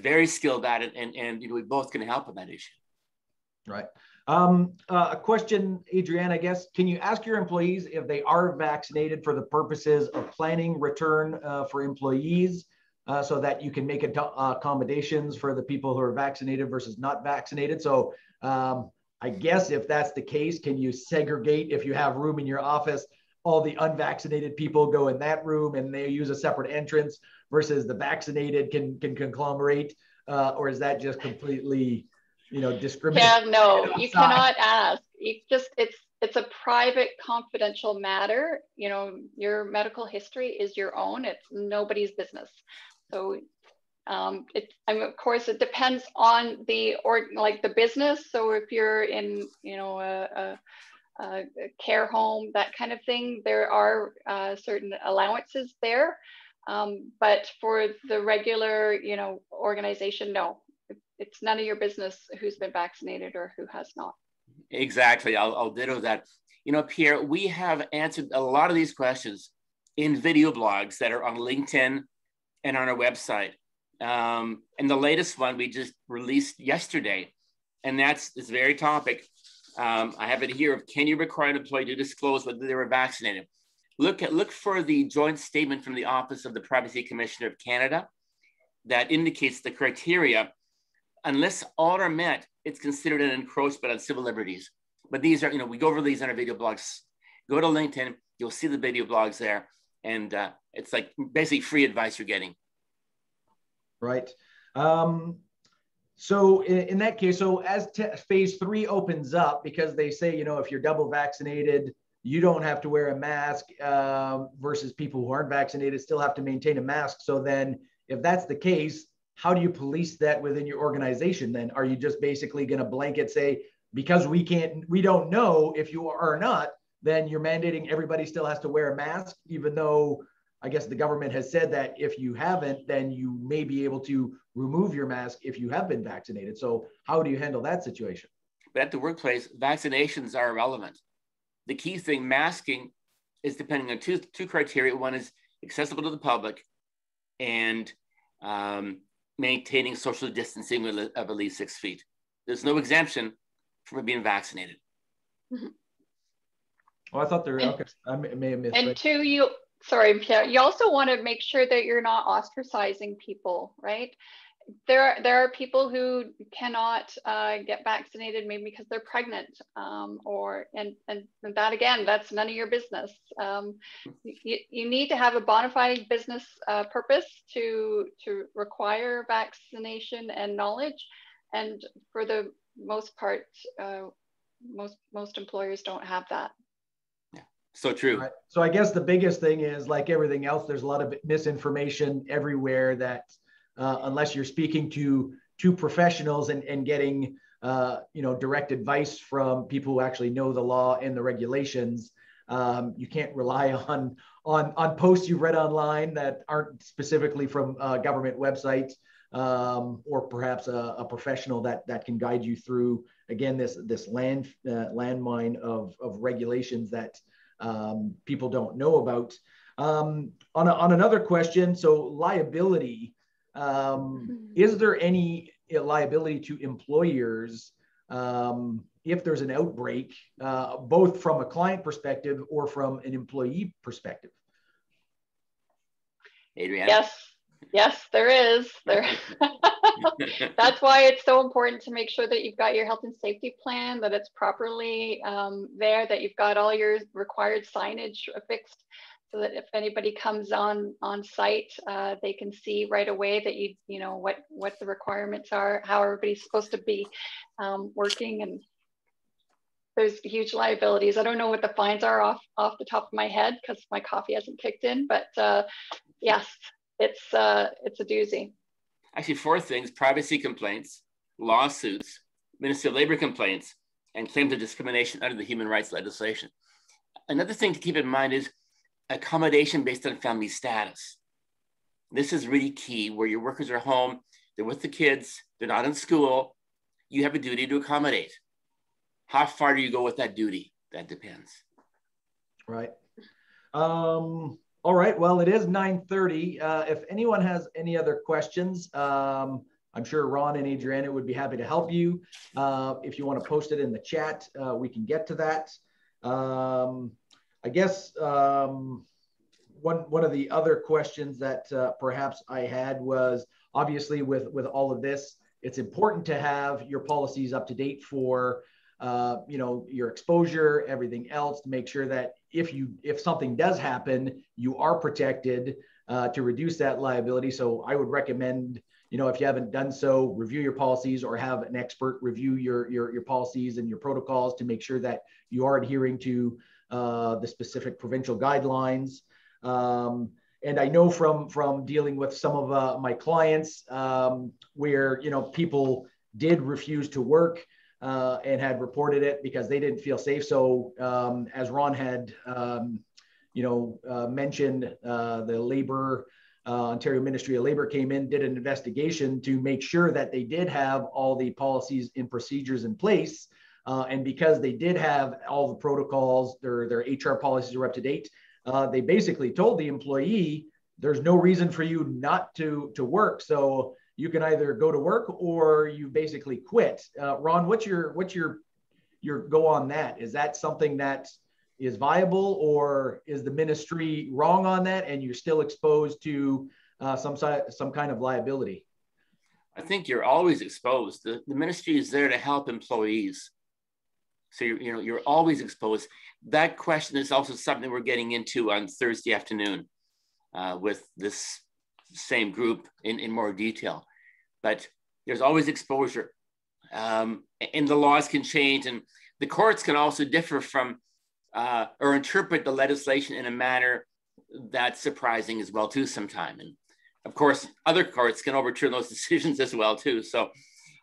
[SPEAKER 6] very skilled at it, and you know, we both can help on that issue.
[SPEAKER 1] Right. A question, Adriana, I guess, can you ask your employees if they are vaccinated for the purposes of planning return for employees, so that you can make accommodations for the people who are vaccinated versus not vaccinated? So I guess if that's the case, can you segregate, if you have room in your office, all the unvaccinated people go in that room and they use a separate entrance versus the vaccinated can conglomerate, or is that just completely, you know, discriminatory?
[SPEAKER 7] Yeah, no, you cannot ask. You just, it's a private, confidential matter. You know, your medical history is your own. It's nobody's business. So of course, it depends on the business. So if you're in, you know, a care home, that kind of thing, there are certain allowances there. But for the regular, you know, organization, no, it's none of your business who's been vaccinated or who has not.
[SPEAKER 6] Exactly. I'll ditto that. You know, Pierre, we have answered a lot of these questions in video blogs that are on LinkedIn and on our website. And the latest one we just released yesterday, and that's this very topic. I have it here of, can you require an employee to disclose whether they were vaccinated? Look for the joint statement from the Office of the Privacy Commissioner of Canada that indicates the criteria. Unless all are met, it's considered an encroachment on civil liberties. But these are, you know, we go over these on our video blogs. Go to LinkedIn, you'll see the video blogs there. And it's like basically free advice you're getting.
[SPEAKER 1] Right. So in that case, so as phase 3 opens up, because they say, you know, if you're double vaccinated, you don't have to wear a mask, versus people who aren't vaccinated still have to maintain a mask. So then if that's the case, how do you police that within your organization then? Are you just basically going to blanket say, because we don't know if you are or not, then you're mandating everybody still has to wear a mask, even though I guess the government has said that if you haven't, then you may be able to remove your mask if you have been vaccinated. So how do you handle that situation?
[SPEAKER 6] But at the workplace, vaccinations are irrelevant. The key thing, masking, is depending on two criteria. One is accessible to the public, and maintaining social distancing of at least 6 feet. There's no exemption for being vaccinated.
[SPEAKER 7] Mm-hmm.
[SPEAKER 1] Oh, I thought there were, okay. I may have missed.
[SPEAKER 7] And two, sorry, Pierre, you also want to make sure that you're not ostracizing people, right? There are people who cannot get vaccinated, maybe because they're pregnant, and that again, that's none of your business. You need to have a bona fide business purpose to require vaccination and knowledge, and for the most part, most employers don't have that.
[SPEAKER 6] Yeah, so true.
[SPEAKER 1] Right. So I guess the biggest thing is, like everything else, there's a lot of misinformation everywhere that. Unless you're speaking to professionals and getting you know, direct advice from people who actually know the law and the regulations, you can't rely on posts you've read online that aren't specifically from government websites, or perhaps a professional that can guide you through, again, this landmine of regulations that people don't know about. On another question, so liability. Is there any liability to employers if there's an outbreak, both from a client perspective or from an employee perspective?
[SPEAKER 6] Adriana?
[SPEAKER 7] Yes, there is. That's why it's so important to make sure that you've got your health and safety plan, that it's properly there, that you've got all your required signage affixed, so that if anybody comes on site, they can see right away that you know what the requirements are, how everybody's supposed to be working. And there's huge liabilities. I don't know what the fines are off the top of my head because my coffee hasn't kicked in, but yes, it's a doozy.
[SPEAKER 6] Actually, 4 things: privacy complaints, lawsuits, Ministry of Labor complaints, and claims of discrimination under the human rights legislation. Another thing to keep in mind is accommodation based on family status. This is really key, where your workers are home they're with the kids, they're not in school, you have a duty to accommodate. How far do you go with that duty? That depends.
[SPEAKER 1] Right. All right. Well, it is 9:30. If anyone has any other questions, I'm sure Ron and Adriana would be happy to help you. If you want to post it in the chat, we can get to that. I guess one of the other questions that perhaps I had was, obviously with all of this, it's important to have your policies up to date for your exposure, everything else, to make sure that if something does happen, you are protected to reduce that liability. So I would recommend, if you haven't done so, review your policies or have an expert review your policies and your protocols to make sure that you are adhering to the specific provincial guidelines. And I know from dealing with some of my clients where, people did refuse to work and had reported it because they didn't feel safe. So as Ron had, mentioned, the labor, Ontario Ministry of Labor came in, did an investigation to make sure that they did have all the policies and procedures in place. And because they did have all the protocols, their HR policies were up to date, they basically told the employee, there's no reason for you not to work. So you can either go to work or you basically quit. Ron, what's your go on that? Is that something that is viable, or is the ministry wrong on that and you're still exposed to some kind of liability?
[SPEAKER 6] I think you're always exposed. The ministry is there to help employees. So you're always exposed. That question is also something we're getting into on Thursday afternoon with this same group in more detail. But there's always exposure, and the laws can change, and the courts can also differ from or interpret the legislation in a manner that's surprising as well too sometime. And of course, other courts can overturn those decisions as well too. So,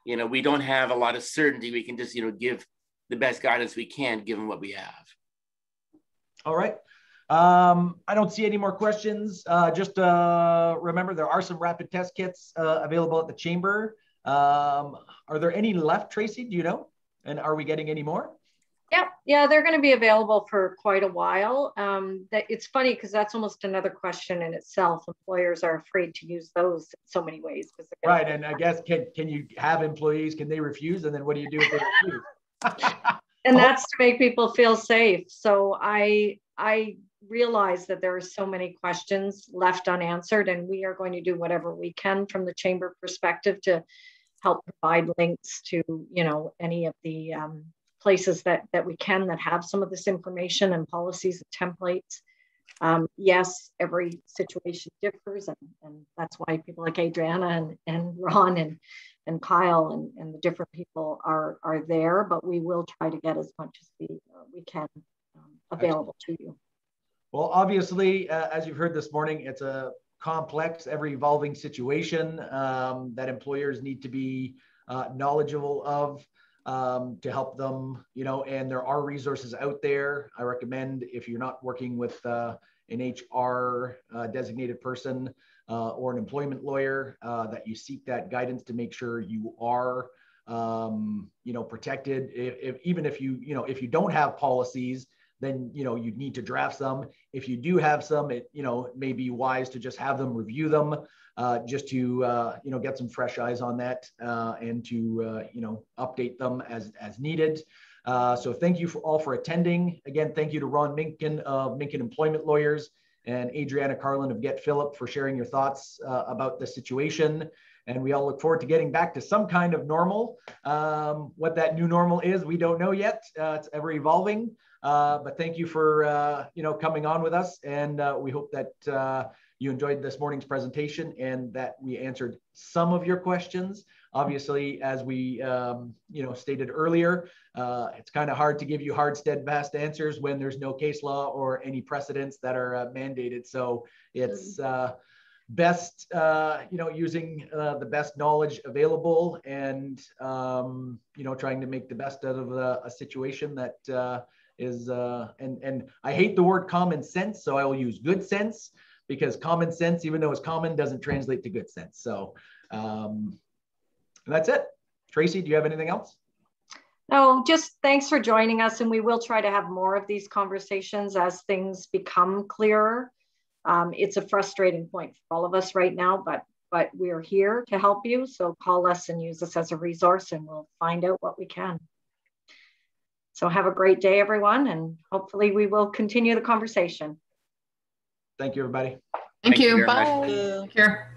[SPEAKER 6] we don't have a lot of certainty. We can just, give the best guidance we can given what we have.
[SPEAKER 1] All right. I don't see any more questions. Just remember, there are some rapid test kits available at the chamber. Are there any left, Tracy? Do you know? And are we getting any more?
[SPEAKER 2] Yeah, they're going to be available for quite a while. It's funny because that's almost another question in itself. Employers are afraid to use those in so many ways.
[SPEAKER 1] Right, and I guess can you have employees? Can they refuse? And then what do you do if they refuse?
[SPEAKER 2] And that's to make people feel safe. So I realize that there are so many questions left unanswered, and we are going to do whatever we can from the chamber perspective to help provide links to any of the places that we can that have some of this information and policies and templates. Yes, every situation differs, and that's why people like Adriana and Ron and Kyle and the different people are there, but we will try to get as much as we can available to you.
[SPEAKER 1] Well, obviously, as you've heard this morning, it's a complex, ever evolving situation that employers need to be knowledgeable of to help them, and there are resources out there. I recommend, if you're not working with an HR designated person or an employment lawyer, that you seek that guidance to make sure you are, protected. Even if you don't have policies, then you need to draft some. If you do have some, it may be wise to just have them review them, just to get some fresh eyes on that and to update them as needed. So thank you all for attending. Again, thank you to Ron Minken of Minken Employment Lawyers and Adriana Carlin of Get Fillip for sharing your thoughts about the situation. And we all look forward to getting back to some kind of normal. What that new normal is, we don't know yet. It's ever evolving. But thank you for coming on with us, and we hope that you enjoyed this morning's presentation and that we answered some of your questions. Obviously, as we stated earlier, it's kind of hard to give you hard, steadfast answers when there's no case law or any precedents that are mandated. So it's best using the best knowledge available and trying to make the best out of a situation that is and I hate the word common sense, so I will use good sense, because common sense, even though it's common, doesn't translate to good sense. So And that's it. Tracy, do you have anything else?
[SPEAKER 2] No, just thanks for joining us. And we will try to have more of these conversations as things become clearer. It's a frustrating point for all of us right now, but we're here to help you. So call us and use us as a resource, and we'll find out what we can. So have a great day, everyone. And hopefully we will continue the conversation.
[SPEAKER 1] Thank you, everybody.
[SPEAKER 9] Thank you.
[SPEAKER 6] very
[SPEAKER 9] Bye.
[SPEAKER 6] much.
[SPEAKER 9] Take care.